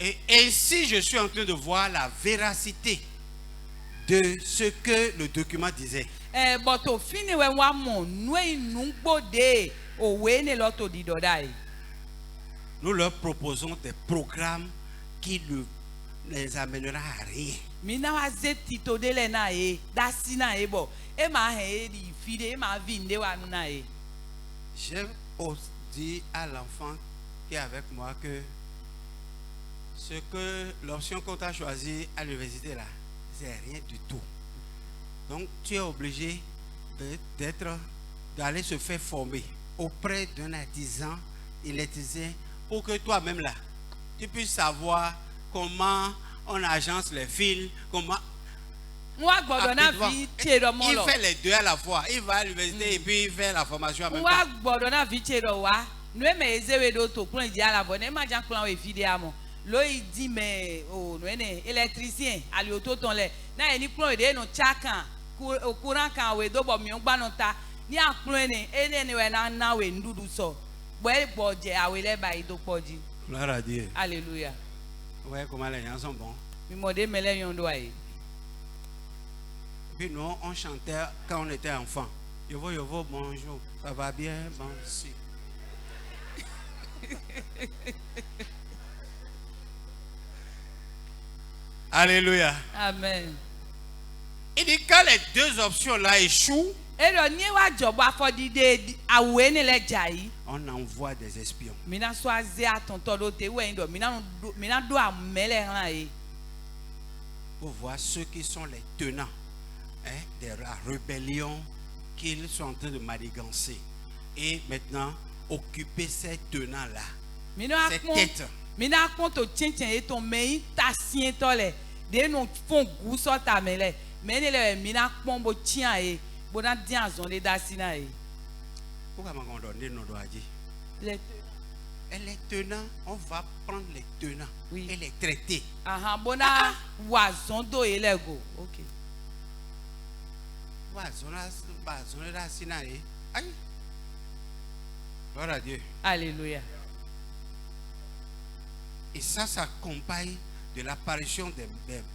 Et ainsi, je suis en train de voir la véracité de ce que le document disait. Boto fini we wa mo nwe nungbo de o we ne loto di dodai. Nous leur proposons des programmes qui ne les amèneront à rien. Mina wa zeti to de le na e dasi na e bo e ma he di fide e ma vinde wa na e. J'ai dit à l'enfant qui est avec moi que ce que l'option qu'on t'a choisie à l'université là, c'est rien du tout. Donc tu es obligé d'aller se faire former auprès d'un artisan électricien pour que toi-même là, tu puisses savoir comment on agence les fils, comment... Il fait les deux à la fois. Il va à l'université et puis il fait la formation en même temps. Lo dit mais oh noene électricien ali ototon le na eni plan de no chakan au courant kan we do bo mi ngba no ta ni aplan ene we na we ndudu so bo e boje awe le ba to poji. Gloire à Dieu. Alléluia. Ouais, comment les gens sont bons. Mi modé mele yon do ai. Puis nous on chantait quand on était enfant. Yovo bonjour, ça va bien, bon si. Alléluia. Amen. Il dit que les deux options-là échouent, on envoie des espions. Pour voir ceux qui sont les tenants de la rébellion qu'ils sont en train de manigancer. Et maintenant, occuper ces tenants-là, ces têtes. Mina konto tchenchen eton mei tasien tole de non fon guso tamele mene le mina pombo tia e bona dian zon de dasina e. Pourquoi m'en donner non doit dire? Les tenants, on va prendre les tenants et les traiter. Aha bona wazon do elego. OK. Wazon dasina e. Aïe. Gloire à Dieu. Alléluia. Et ça s'accompagne de l'apparition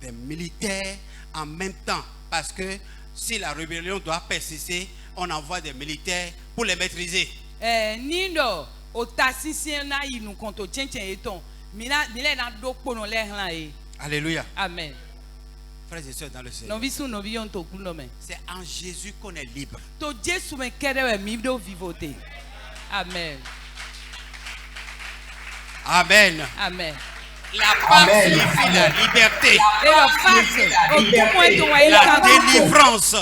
des militaires en même temps. Parce que si la rébellion doit persister, on envoie des militaires pour les maîtriser. Nindo, o tasisien na inu konto chenchen eton. Mile na do pono le hlan e. Alléluia. Amen. Frères et sœurs dans le Seigneur. C'est en Jésus qu'on est libre. To Jésus me kere mi do vivote. Amen. Amen. Amen. La paix signifie la liberté. Et la délivrance.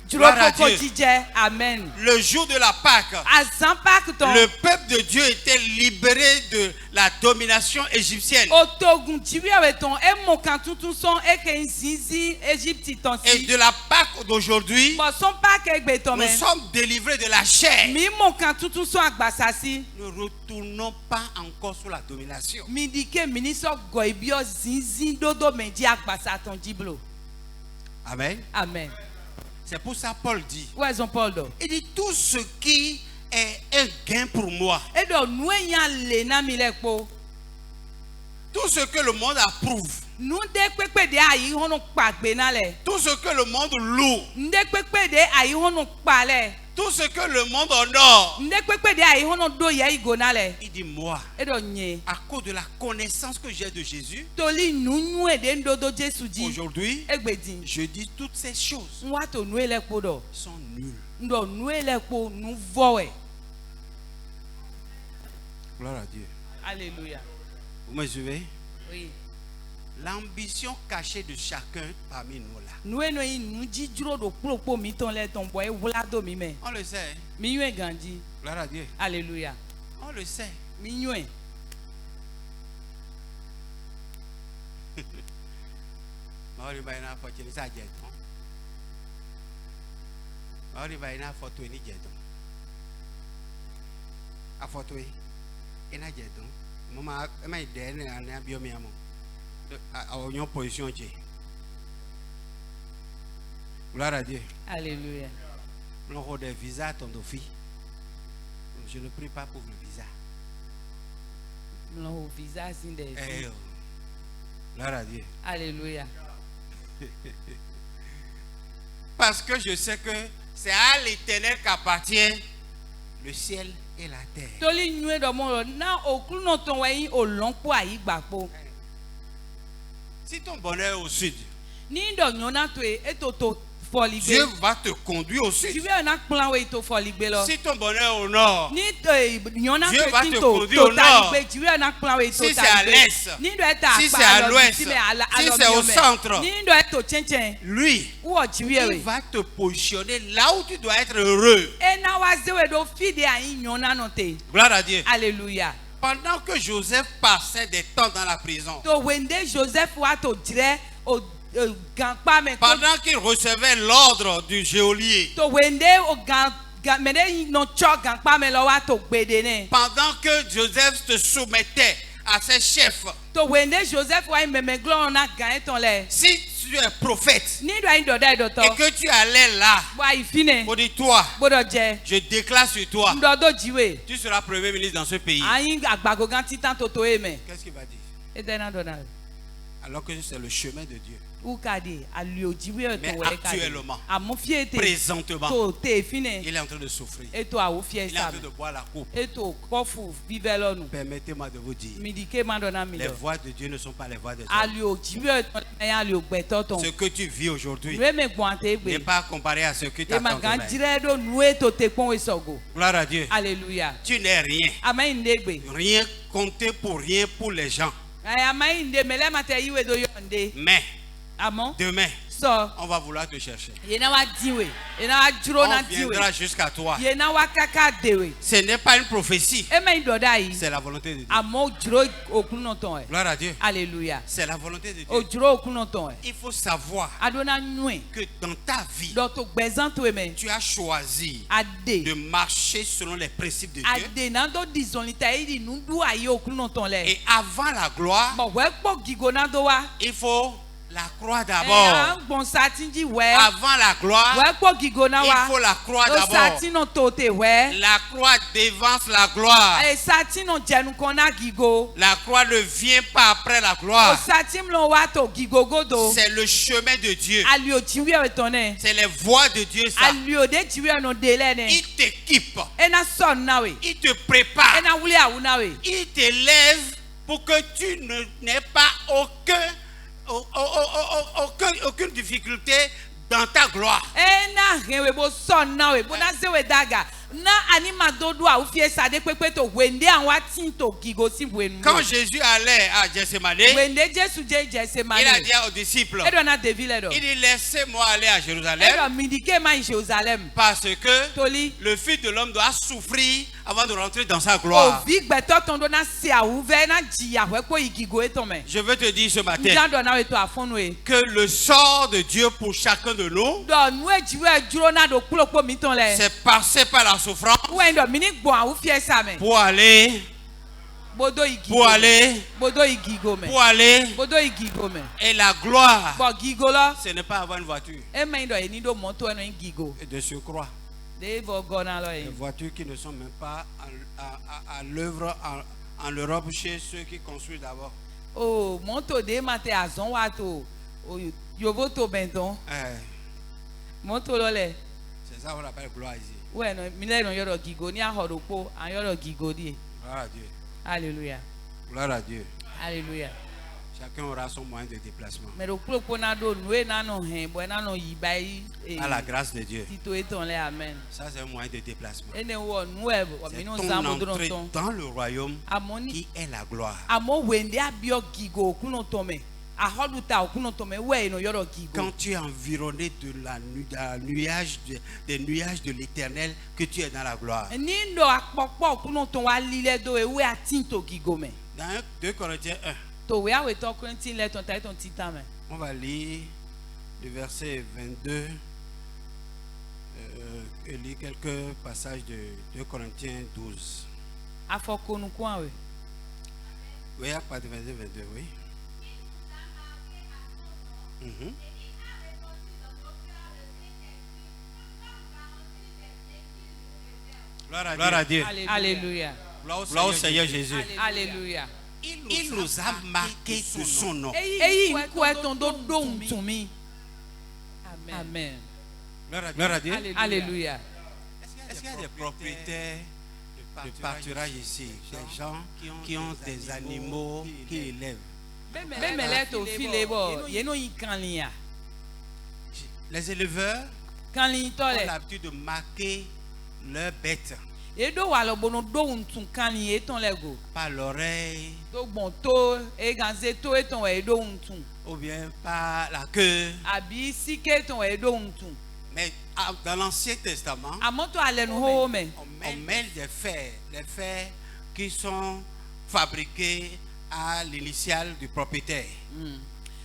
Gloire à Juroko Dieu. jije. Amen. Le jour de la Pâque, Azan Pâques ton. le peuple de Dieu était libéré de la domination égyptienne. Otogun jiwe ton e mo kan tuntun son e ke nzinzi Egypte ton Et si. de la Pâque d'aujourd'hui, Bon son Pâques egbe ton nous men. sommes délivrés de la chair. Mi mo kan tuntun son agbasasi. Ne retournons pas encore sous la domination. Mi di ke ministre goibio zinzi dodo menji agbasa ton jiblo. Amen. Amen. C'est pour ça Paul dit. Où est son Paul do? Il dit tout ce qui est un gain pour moi, E do nou yan le na mi le po. tout ce que le monde approuve, Nou de pepe de ayi hono pagbe na le. tout ce que le monde loue, Nde pepe de ayi hono pa le. tout ce que le monde honore, Nde pepe de ayi hono do ye igo na le. il dit moi, E do nye. à cause de la connaissance que j'ai de Jésus, Toli nou nou e de ndodo Jesu di. aujourd'hui, Egbe di. je dis toutes ces choses Nwa to nou ele po do. sont nulles. Ndo nou ele po nou vowe. Gloire à Dieu. Alléluia. Vous me suivez? Oui. L'ambition cachée de chacun parmi nous là. Nou e no yi nou di juro do po mi ton le ton boy wula do mi me. On le sait. Mi yue ganji. Gloire à Dieu. Alléluia. On le sait. Mi yue. Maori baina foto ni sa jeton. Maori baina foto ni jeton. A foto ina jeton. Mama ema ide ne ana biomi amo. A onyon position je. Gloire à Dieu. Alléluia. On a des visas ton fille. Je ne prie pas pour le visa. Mlo visa sin de. Eh, gloire à Dieu. Alléluia. Parce que je sais que c'est à l'Éternel qu'appartient le ciel et la terre. Toli nyue do mo na okru no ton we o lon po ayi gbapo. Si ton bonheur est au sud, Ni do nyona to e to to foligbe. Dieu va te conduire au sud. Tu veux na plan we to foligbe lo. Si ton bonheur est au nord, Ni to nyona Dieu to va tin te to conduire au nord. taligbe. Tu veux na plan we to Si c'est à l'est, Ni do eta si c'est à l'ouest, si c'est au centre, Ni do eto chenchen. lui, Wo jiwe il we. va te positionner là où tu dois être heureux. E na wa zewe do fide ayi nyona no te. Gloire à Dieu. Alléluia. Pendant que Joseph passait des temps dans la prison, To wende Joseph wa to dire o gankpa me ko. pendant qu'il recevait l'ordre du geôlier, To wende o mene no cho gankpa me lo wa to gbede ne. pendant que Joseph se soumettait à ses chefs, To wende Joseph wa meme glo na gan ton le. si tu es prophète Ni do ayi do da do to. et que tu allais là, Wa ifine. on dit toi, Bodo je. je déclare sur toi, Ndo do jiwe. tu seras premier ministre dans ce pays. Ayin agbago gan titan toto e me. Qu'est-ce qu'il va dire? E de na do na. Alors que c'est le chemin de Dieu. U kadi alio jiwe Mais to we kadi. actuellement, Amofie te. Présentement, To te fine. il est en train de souffrir. E to awo fie Il est en sa. train de boire la coupe. E to kofu vive lo nu. Permettez-moi de vous dire, Midike ma do na mi les do. voies de Dieu ne sont pas les voies de Dieu. Alio jiwe to ya alio gbeto ton. Ce que tu vis aujourd'hui Nwe me gbante n'est egbe. pas comparé à ce que tu E ma attends gan demain. jire do nue to te pon we sogo. Gloire à Dieu. Alléluia. Tu n'es rien. Amayi ndegbe. Rien compté pour rien pour les gens. Amayi nde mele mate yiwe do yonde. Mais Amon. demain, So on va vouloir te chercher. ye na wa diwe. Ye na wa juro na On diwe. viendra jusqu'à toi. Ye na wa kaka dewe. Ce n'est pas une prophétie, E ma do da yi. c'est la volonté de Dieu. Amo juro okun no ton e. Gloire à Dieu. Alléluia. C'est la volonté de O Dieu. juro okun no ton e. Il faut savoir Adona nue. que dans ta vie, Do to gbezan to e me. tu as choisi Ade. de marcher selon les principes de Dieu. Ade na do dizonita yi di ndu ayi okun no ton le. Et avant la gloire, Bo we po gigo na do wa. il faut la croix E d'abord. an gbon satinji we. Avant la gloire, We po gigo na il wa. faut la croix O d'abord. satino to te we. La croix dévance la gloire. E satino jenu kona gigo. La croix ne vient pas après la O gloire. satim lo wa to gigo godo. C'est le chemin de Dieu. Alio jiwe e tone. C'est les voies de Dieu, ça. Alio de jiwe no dele ne. Il t'équipe. E na son na we. Il te prépare. E na wuli awu na we. Il t'élève pour que tu n'aies pas aucune difficulté dans ta gloire. E na hen we bo son na we. Bo na ze we daga. na anima dodo a ufie sade pepe to wende an watin to gigo si wenu. Quand Jésus allait à Gethsemane, Wende Jésus je mane. il a dit aux disciples, Edo na devile do. il dit laissez-moi aller à Jérusalem Edo mindike ma in Jérusalem. parce que Toli. le Fils de l'homme doit souffrir avant de rentrer dans sa O gloire. vi gbeto ton do na se a uve na jiya we ko igigo eton me. Je veux te dire ce matin Njan do na we to afonu e. que le sort de Dieu pour chacun de nous, Do nu ejiwe juro na do kulokpo mi ton le. c'est passer par la souffrance We ndo mini gbon a ufie sa me. pour aller, Bodo igigo. pour aller, Bodo igigo me. pour aller. Bodo igigo me. Et la gloire, Bo gigo lo. ce n'est pas avoir une voiture. E me ndo eni do moto eno igigo. Et de surcroît, De vo gona lo des e. voitures qui ne sont même pas à l'œuvre en Europe chez ceux qui construisent d'abord. Oh, moto de mate azon wa to. O yovo to benton. Moto lo le. C'est ça qu'on appelle gloire ici. We no mi le no yoro gigo ni ahoropo an yoro gigo di. Gloire à Dieu. Hallelujah. Gloire à Dieu. Hallelujah. Chacun aura son moyen de déplacement. Me do kulokpo na do nu e na no hen bo na no yibai e. À la grâce de Dieu. Tito eton le amen. Ça, c'est un moyen de déplacement. Ene wo nu e wo mi C'est no ton zambo do entrée ton. dans le royaume Amoni qui est la gloire. amo wende abio gigo kuno tome. Ahoduta okuno tome we no yoro gigo. Quand tu es environné de des nuages de l'éternel, que tu es dans la gloire. Ni ndo akpokpo kuno ton wa lile do e we atinto gigo me. Dans 2 Corinthiens 1, To we awe to Corinthians le ton ta ton tita me. on va lire le verset 22 et lire quelques passages de 2 Corinthiens 12. Afoko nu kwa we. Oui, à partir de 22, oui. Mhm. Gloire à Dieu. Alléluia. Gloire au Seigneur Jésus. Alléluia. Il nous a marqué de son nom. Eyi nko eton do dohun tun mi. Amen. Gloire à Dieu. Alléluia. Est-ce qu'il y a des propriétaires de pâturage ici? Des gens qui ont des animaux qui élèvent. Bemele to file bo ye no yin kanliya. Les éleveurs Kanlin to ont le. l'habitude de marquer leurs bêtes E do wa lo bono dohun tun kanlin eton le go. par l'oreille To gbon to e ganze to eton we dohun tun. ou bien par la queue. Abi sike eton we dohun tun. Mais dans l'Ancien Testament, Amoto alenu ho me. on mêle des fers qui sont fabriqués à l'initiale du propriétaire.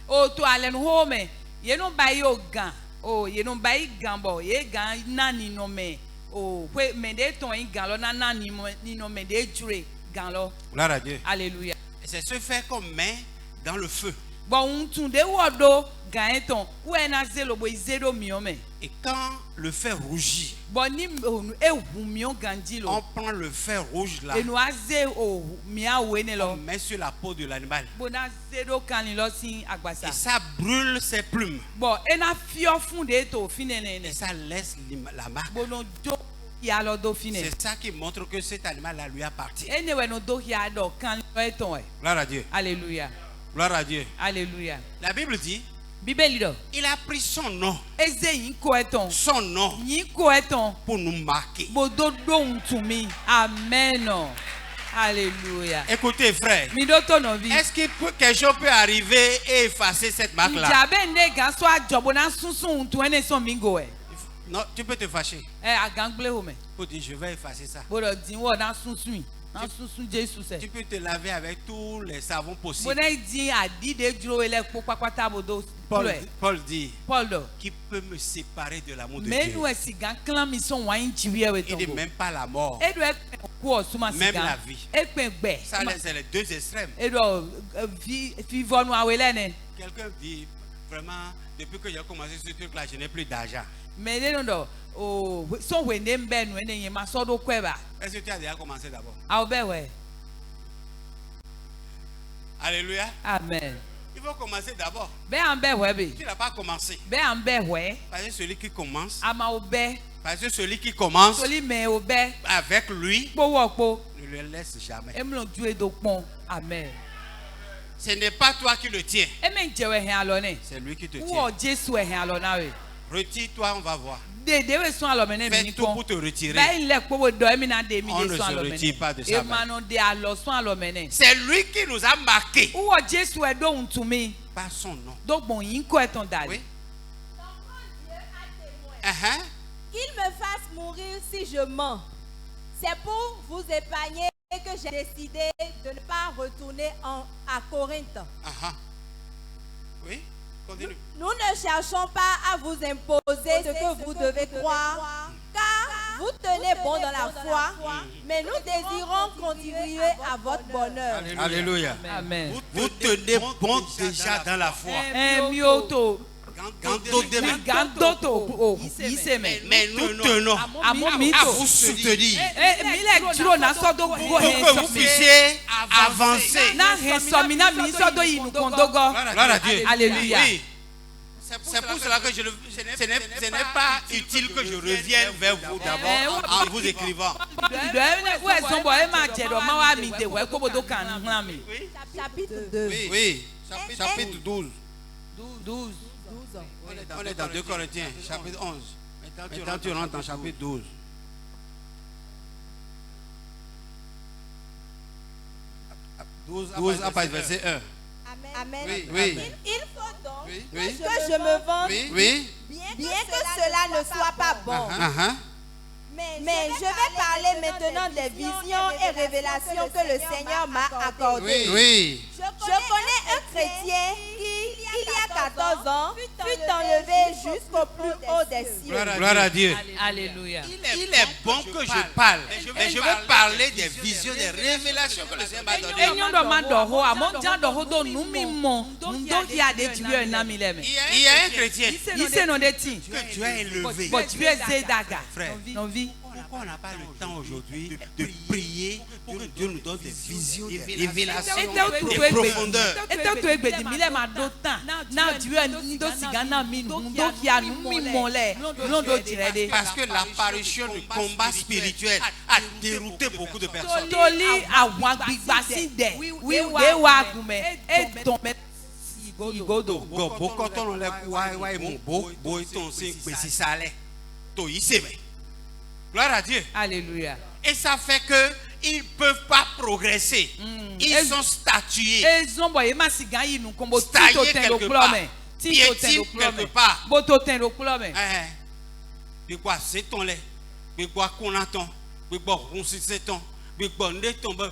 O to alenu ho me. Ye no ba yo gan. O ye no ba yi gan bo. Ye gan nani no me. O pe me de ton yi gan lo na nani ni no me de jure gan lo. Gloire à Dieu. Alléluia. Et c'est ce fer qu'on met dans le feu. Bon un tun de wodo gan eton. Ou na zelo bo izero mi o me. Et quand le fer rougit, Bon ni e hu mi o ganji lo. on prend le fer rouge là, E no aze o mi a we ne on lo. met sur la peau de l'animal. Bon na zero kan ni lo sin agbasa. Et ça brûle ses plumes. Bon e na fio fun de to fine ne Et ne. ça laisse la marque. Bon no jo ya lo do fine. C'est ça qui montre que cet animal-là lui appartient. E ne we no do ya do kan lo eton e. Gloire à Dieu. Alléluia. Gloire à Dieu. Alléluia. La Bible dit, Bíbélì do. il a pris son nom, Eze yin ko eton. son nom Yin ko eton. pour nous marquer. Bo do dohun tun mi. Amen. Alléluia. Écoutez, frère, Mi do to no vi. est-ce que quelque chose peut arriver et effacer cette marque-là? Njabe nde gan so ajobo na sunsun tun ene so mi go e. Non, tu peux te fâcher. Agangle ho me. Pour dire, je vais effacer ça. Bo do din wo na sunsun yi. Na sunsun Jesu se. Tu peux te laver avec tous les savons Bo possibles. na din adi de duro ele po papata bo do. Paul dit, Paul do. qui peut me séparer de l'amour de Menu Dieu? e sigan clan mi son wa yin jiwe we Il dit ton. même pas la mort. E do e ku osuma sigan. Même la vie. E pe gbe. Ça, c'est les deux extrêmes. E do vi vonu awele ne. Quelqu'un dit, vraiment, depuis que j'ai commencé ce truc-là, je n'ai plus d'argent. Me de no do. O so we ne mbe nu ene yin ma so do kweba. Est-ce que tu as déjà commencé d'abord? Awo be we. Alléluia. Amen. Il faut commencer d'abord. Be an be we be. Tu n'as pas commencé. Be an be we. Parce que celui qui commence, Ama o be. parce que celui qui commence Soli me o be. avec lui, Gbowo po. ne le laisse jamais. Emlo ju edo pon. Amen. Ce n'est pas toi qui le tiens, Eme jewe hen alo ne. c'est lui qui te Wo tient. Jesu hen alo na we. Retire-toi, on va voir. Dewe son alomene Fais mi tout kon. pour te retirer. Ben il lek powo do mi na de mi On de ne son se alomene. retire pas de ça, E manon de alo son alomene. C'est lui qui nous a marqués Uwo Jesu e do untumi. par son nom. Do bon yin ko eton dali. Oui. Ton grand Dieu a témoin. Uh-huh. Qu'il me fasse mourir si je mens. C'est pour vous épargner que j'ai décidé de ne pas retourner à Corinthe. Uh-huh. Oui, continue. Nous ne cherchons pas à vous imposer ce que vous devez croire, car vous tenez bon dans la foi, mais nous désirons contribuer à votre bonheur. Alléluia. Amen. Vous tenez bon déjà dans la foi. Mioto. Gandoto. O iseme. Mais nous tenons Amo à mito. vous soutenir Mile duro na so do go pour que vous puissiez avancer. Na henso mi na mi so do yin kondogo. Gloire à Dieu. Alléluia. Oui. C'est pour cela que ce n'est pas utile que je revienne vers vous d'abord en vous écrivant. Chapitre 2. Oui, chapitre 12. 12. On est dans 2 Corinthiens, chapitre 11. Maintenant tu rentres dans chapitre 12. À partir du verset 1. Amen. Oui. Il faut donc Oui. que je me vante, Oui. bien que cela ne soit pas bon. Uh-huh. Mais je vais parler maintenant des visions et révélations que le Seigneur m'a accordées. Oui. Je connais un chrétien qui, il y a 14 ans, fut enlevé jusqu'au plus haut des cieux. Gloire à Dieu. Alléluia. Il est bon que je parle. Mais je vais parler des visions, des révélations que le Seigneur m'a données. Enyo do ma do ho amon jan do ho do nu mi mo ndo ya de tibi na mi leme. Il y a un chrétien Ise no de ti. que tu as élevé. But tu es zedaga. Frère, Non vi. pourquoi on n'a pas le temps aujourd'hui de prier pour que Dieu nous donne des visions, des révélations, des profondeurs? Ete to egbe di mi le ma do tan. Na tu es ndo siga na mi ndo ya nu mi mo le. No do jire de. Parce que l'apparition du combat spirituel a dérouté beaucoup de personnes. Toli àwọn gbigba si de. Wi de wa gume. E ton me igodo. Gobo koto no le wa mo bo ton sin pesi sale. To iseme. Gloire à Dieu. Alléluia. Et ça fait que ils ne peuvent pas progresser. Ils sont statués. Ezombo e ma siga yi nu kombo Staillé tito ten lo quelque plome. part. Tito ten lo Piétine quelque plome. part. Boto ten lo plome. De quoi c'est ton lait? De quoi qu'on attend? De quoi on s'y ton? De quoi on est tombé?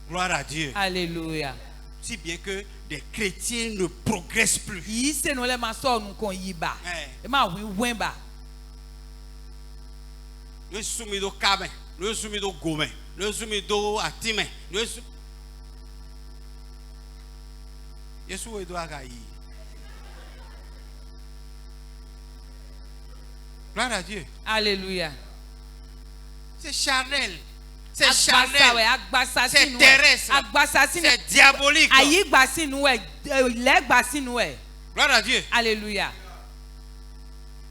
Gloire à Dieu. Alléluia. Si bien que des chrétiens ne progressent plus. Yi se no le ma so nu kon yi ba. E ma wi wen ba. Nous sommes do Kabe, nous sommes do Gome, nous sommes do Atime, nous sommes. Yesu we do agayi. Gloire à Dieu. Alléluia. C'est charnel. C'est Agbasa we charnel. agbasa C'est sinu. terrestre. Agbasa sinu. C'est diabolique. Ayi gba sinu e, le gba sinu e. Gloire à Dieu. Alléluia.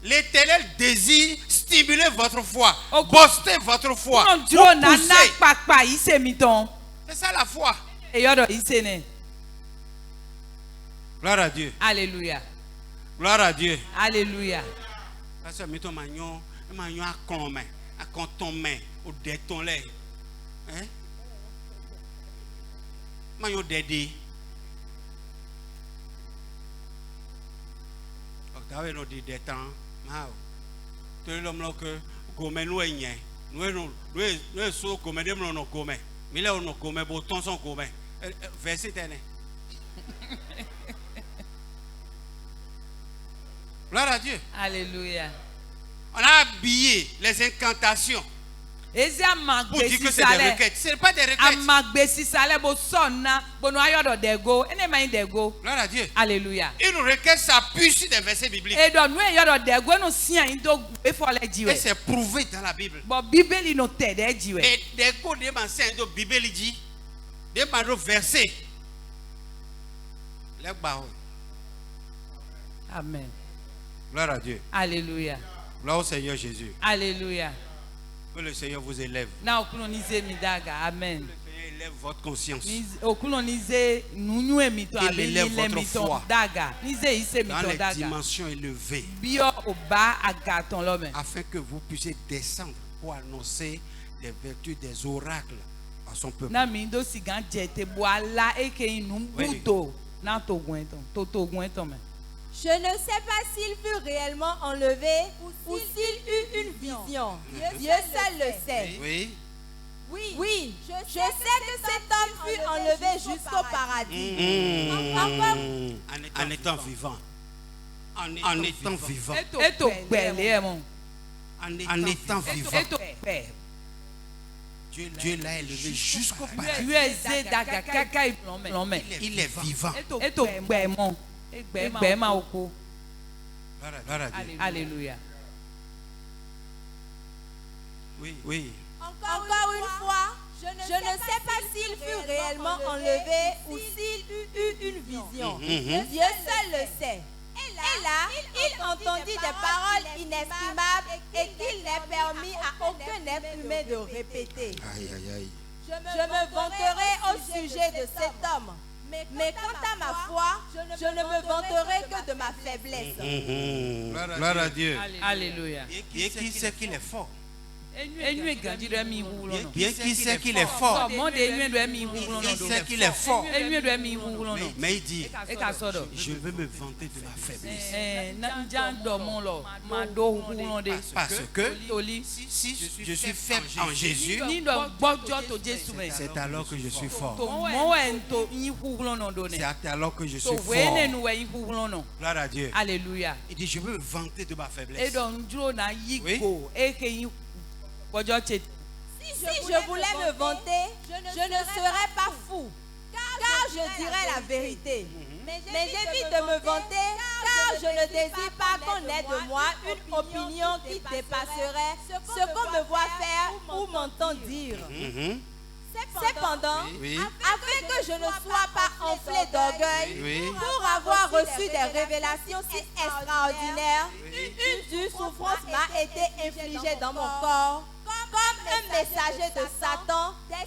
L'Éternel désire stimuler votre foi, Ok. booster votre foi, Non vous duro na na pousser. papa yi se mi ton. C'est ça la foi. E yodo yi se ne. Gloire à Dieu. Alléluia. Gloire à Dieu. Alléluia. Parce que mettons magnon à clomé, à contomé, au déton lait. Hein? Magnon dédé. Octave nous dit des temps. Tout l'homme là que gomme nous est nien. Nous sommes gomme de nous gomme. Mais là on nous gomme bouton son gomme. Verset dernier. Gloire à Dieu. Alléluia. On a habillé les incantations Ezi pour amagbe dire que si c'est des sale. requêtes. Ce n'est pas des requêtes. Amagbe si sale bo sonna bono ayodo dego. Ene ma dego. Gloire à Dieu. Alléluia. Une requête s'appuie sur des versets bibliques. E do nu e yodo dego no sia indo e fo le Et jiwe. c'est prouvé dans la Bible. Bo bibeli no te de jiwe. Et des codes de m'enseignent de Bible dit, des versets. Les barreaux. Amen. Gloire à Dieu. Alléluia. Gloire au Seigneur Jésus. Alléluia. Que le Seigneur vous élève. Na okuno nize mi daga. Amen. Que le Seigneur élève votre conscience. Okulo nize nunyu emito Il abi élève nile votre emito foi. daga. Nize ise Dans emito les daga. dimensions élevées. Bio oba agaton lome. Afin que vous puissiez descendre pour annoncer les vertus des oracles à son peuple. Na mi ndo sigan jete boala eke inu buto na to gwenton. To gwenton me. Je ne sais pas s'il fut réellement enlevé ou s'il eut une vision. Dieu seul le sait. Oui. Oui, je sais que cet homme fut enlevé jusqu'au paradis. En étant vivant. En étant vivant. Eto gbele e mon. En étant vivant. Eto pe. Dieu l'a élevé jusqu'au paradis. Dieu eze daga kaka lome. Il est vivant. Eto gbe mon. Egbe ma oko. Gloire à Dieu. Alléluia. Oui. Encore une fois, je ne sais pas s'il fut réellement enlevé ou s'il eut une vision. Dieu seul le sait. Et là, il entendit des paroles inestimables et qu'il n'est permis à aucun être humain de répéter. Aïe, aïe, aïe. Je me vanterai au sujet de cet homme. Mais quant à ma foi, je ne me vanterai que de ma faiblesse. Gloire à Dieu. Alléluia. Bien qu'il sait qu'il est fort. Enyu egandi do mi wu lo no. Bien qu'il sait qu'il est fort. Mo de enyu do mi wu lo no Il do. sait qu'il est fort. Enyu do mi wu lo no. Mais il dit, E ka so do. je veux me vanter de ma faiblesse. Na njan do mo lo ma do wu lo de. Parce que Oli si je suis faible en Jésus, ni do gbojo to Jesu me. c'est alors que je suis fort. To mo we to yin wu lo no do ne. C'est alors que je To suis we ne fort. nu we yin wu lo no. Gloire à Dieu. Alléluia. Il dit, je veux me vanter de ma E faiblesse. do njuro na yi Oui. go e ke yin gbojo che. Si je voulais me vanter, je ne serais pas fou, car je dirais la vérité. Mais j'évite de me vanter, car je ne désire pas qu'on ait de moi une opinion qui dépasserait ce qu'on me voit faire ou m'entend dire. Cependant, Oui. afin que je ne sois pas enflé d'orgueil, Oui. pour avoir reçu des révélations si extraordinaires, une dure souffrance m'a été infligée dans mon corps, comme un messager de Satan,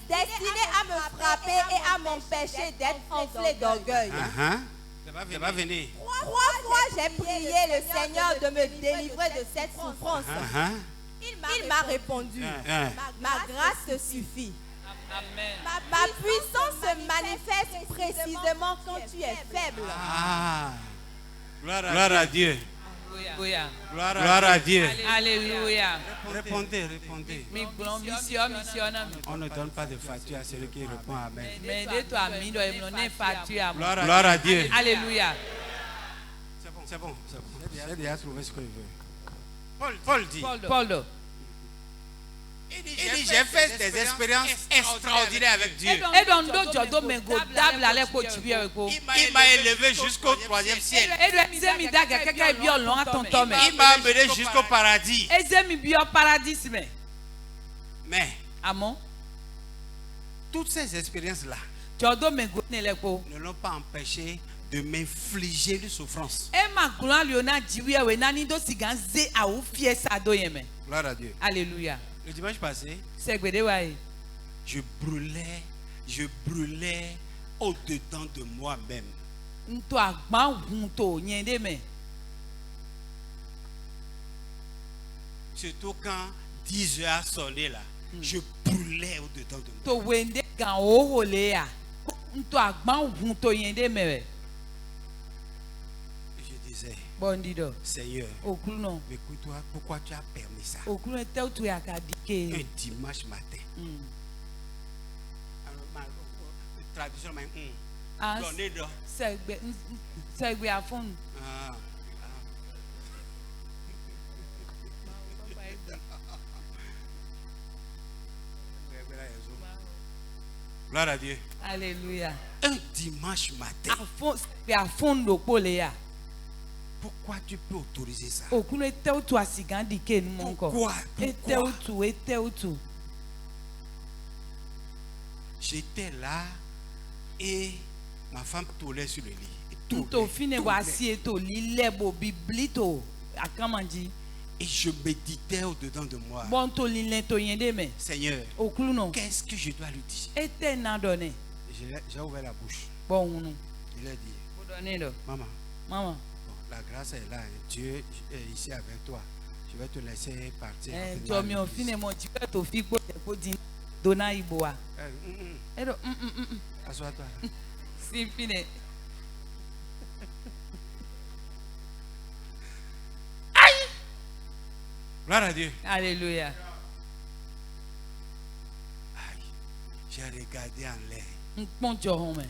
destiné à me frapper et à m'empêcher d'être enflé d'orgueil. Ça va venir. 3 fois j'ai prié le Seigneur de me délivrer de cette souffrance. Il m'a répondu, ma grâce te suffit. Amen. Ma puissance se manifeste précisément quand tu es faible. Gloire à Dieu. Alléluia. Gloire à Dieu. Alléluia. Répondez. Mi glon mission na mi. On ne donne pas de facture à celui qui répond Amen. Mais de toi mi do emlo ne facture à moi. Gloire à Dieu. Alléluia. C'est bon. J'ai déjà trouvé ce que je veux. Paul dit, Paul do. il dit, j'ai fait des expériences extraordinaires avec Dieu. E don do jodo me go dable ale ko chibi e ko. Il m'a élevé jusqu'au 3e ciel. E do zemi daga kaka bi olon atonto me. Il m'a amené jusqu'au paradis. E zemi bi o paradis me. Mais Amon. toutes ces expériences-là Jodo me go ne le ko. ne l'ont pas empêché de m'infliger de souffrance. E ma glon liona jiwi e we nani do sigan ze a u fie sa do yen me. Gloire à Dieu. Alléluia. Le dimanche passé, Segbede wa e. je brûlais au-dedans de moi-même. Nto agban hun to yen de me. Surtout quand 10 heures sonnaient là, je brûlais au-dedans de moi. To wende gan o ho le ya. Nto agban hun to yen de me we. Et je disais, Bondido. Seigneur, Okulu no. mais écoute-toi, pourquoi tu as permis ça? Okulu te tu ya ka Un dike. dimanche matin. Traduction, mais As donnez donc. segbe afun. Ah. Gloire à Dieu. Alléluia. Un dimanche matin. Afun segbe afun do pole ya. Pourquoi tu peux autoriser ça? Okulu te tu asigan dike nu mon ko. Pourquoi? Ete utu. J'étais là et ma femme tournait sur le lit. Nto fine wa si eto lile bo biblito akamanji. Et je méditais au-dedans de moi. Bon to lilin to yende me. Seigneur, Okulu no. qu'est-ce que je dois lui dire? Ete na donné. J'ai ouvert la bouche. Bon no. Il a dit, Ko donné do. maman, Maman. bon, la grâce est là. Hein. Dieu est ici avec toi. Je vais te laisser partir. To mi o fine mo ti pe to fi po te ko din dona iboa. Edo Assois-toi. si fine. Gloire à Dieu. Alléluia. Aïe. J'ai regardé en l'air. Nkpon jo hon me.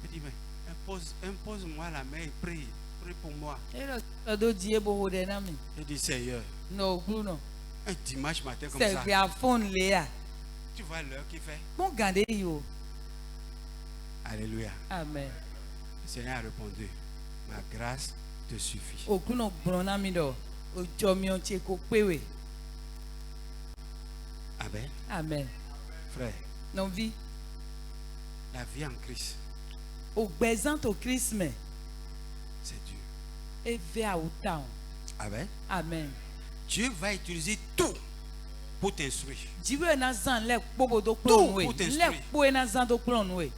Je dis, mais impose-moi la main et prie. Prie pour moi. Edo do die bo ho de na mi. Je dis, Seigneur, No okulu no. un dimanche matin comme Se ça, fi a phone le ya. tu vois l'heure qu'il fait. Bon gade yo. Alléluia. Amen. Le Seigneur a répondu, ma grâce te suffit. Okulu no gbron na mi do. O jo mi o che ko pewe. Amen. Amen. Frère, Non vi. la vie en Christ, O gbezan to Christ me. c'est Dieu. E ve a o town. Amen. Amen. Dieu va utiliser tout pour t'instruire. Jiwe na zan le pobo do Tout klon we. pour t'instruire. Le po na zan do klon we.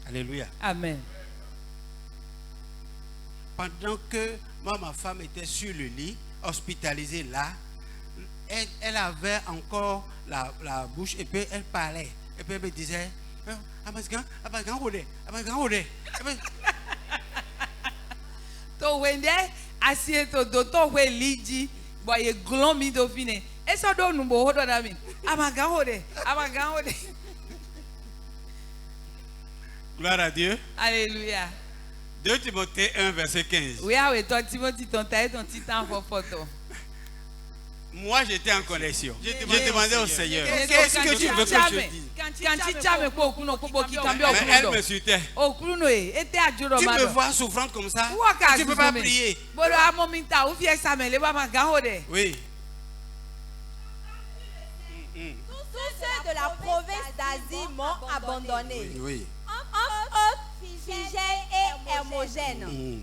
Alléluia. Amen. Pendant que moi, ma femme était sur le lit, hospitalisée là, elle avait encore la bouche et puis elle parlait. Et puis elle me disait, To wende asie to do to we liji bo ye glon mi do fine. E so do nu bo hodo na mi. Amaga hode. Amaga hode. Gloire à Dieu. Alléluia. 2 Timothée 1, verset 15. We are we to Timothy ton taille ton titan for photo. Moi, j'étais en connexion. Je demandais au Seigneur, Qu'est-ce qu'est-ce que tu veux que je dise? Kanti chame ko okuno popo ki kambi Mais elle okuno. me suitait. Okuno e ete ajuro Tu ma me do. vois souffrante comme ça. Waka Tu ne peux pas prier. Bodo amominta ou fi examen le ba maga hode. Oui. Tous ceux de la province d'Asie m'ont abandonné. Oui. Entre autres, Phygène et Hermogène.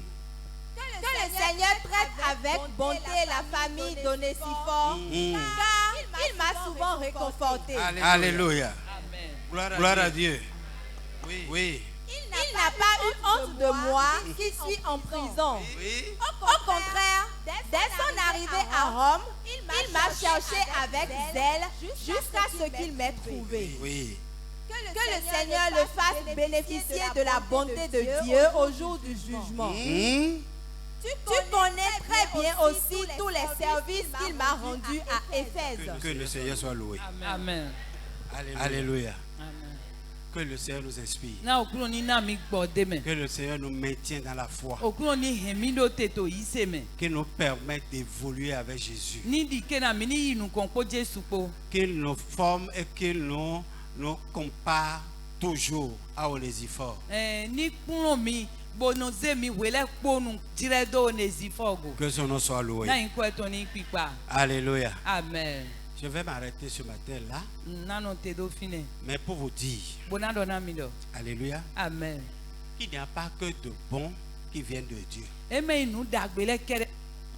Que le Seigneur traite avec bonté la famille d'Onésiphore, car il m'a souvent réconforté. Alléluia. Amen. Gloire à Dieu. Oui. Il n'a pas eu honte de moi qui suis en prison. Oui. Au contraire, dès son arrivée à Rome, il m'a cherché avec zèle jusqu'à ce qu'il m'ait trouvé. Oui. Que le Seigneur le fasse bénéficier de la bonté de Dieu au jour du jugement. Tu connais très bien aussi tous les services qu'il m'a rendus à Éphèse. Que le Seigneur soit loué. Amen. Alléluia. Amen. Que le Seigneur nous inspire. Na okuno ni na mi gbode me. Que le Seigneur nous maintienne dans la foi. Okuno ni hemi do teto ise me. Qu'il nous permette d'évoluer avec Jésus. Ni di ke na mi ni yinu kon po Jesu po. Qu'il nous forme et qu'il nous compare toujours à Onésiphore. Ni kuno mi bono ze mi wele ponu dire do Onésiphore. Que son nom soit loué. Na yin ko eto ni pipa. Alléluia. Amen. Je vais m'arrêter ce matin là, Nano te do fine. mais pour vous dire, Bona do na mi do. alléluia, Amen. qu'il n'y a pas que de bons qui viennent de Dieu. Eme inu dagbele kere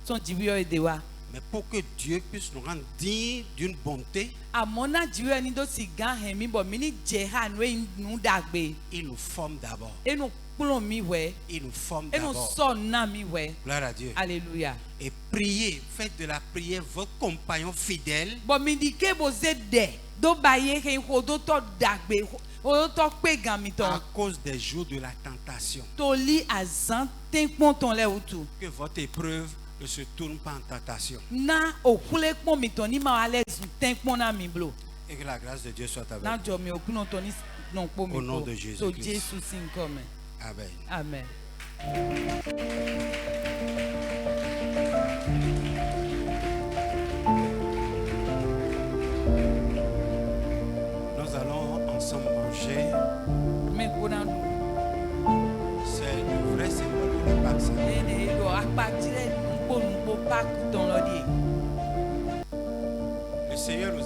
son jibiyo edewa. Mais pour que Dieu puisse nous rendre dignes d'une bonté, Amona jibiyo ni do si gan hemi bo mi ni jeha no inu dagbe. il nous forme d'abord. Enu kulo mi we. Il nous forme Enu d'abord. so na mi we. Gloire à Dieu. Alléluia. Et priez, faites de la prière votre compagnon fidèle. Bon mi di ke bo ze de do baye ke ko do to dagbe o to pe gan mi À ton. cause des jours de la tentation. To li azan ten pon ton le utu. Que votre épreuve ne se tourne pas en tentation. Na okule pon mi ton ni ma ale zu ten pon na mi blo. Et que la grâce de Dieu soit avec Na vous. jo mi okuno ton ni non po mi. Au nom po. de Jésus So Christ. Jésus sin come. Amen. Amen. Nous allons ensemble manger. Me kona do. C'est le vrai symbole de la Pâque Sainte. Ene do akpa dire npo pak ton lo di. Le Seigneur nous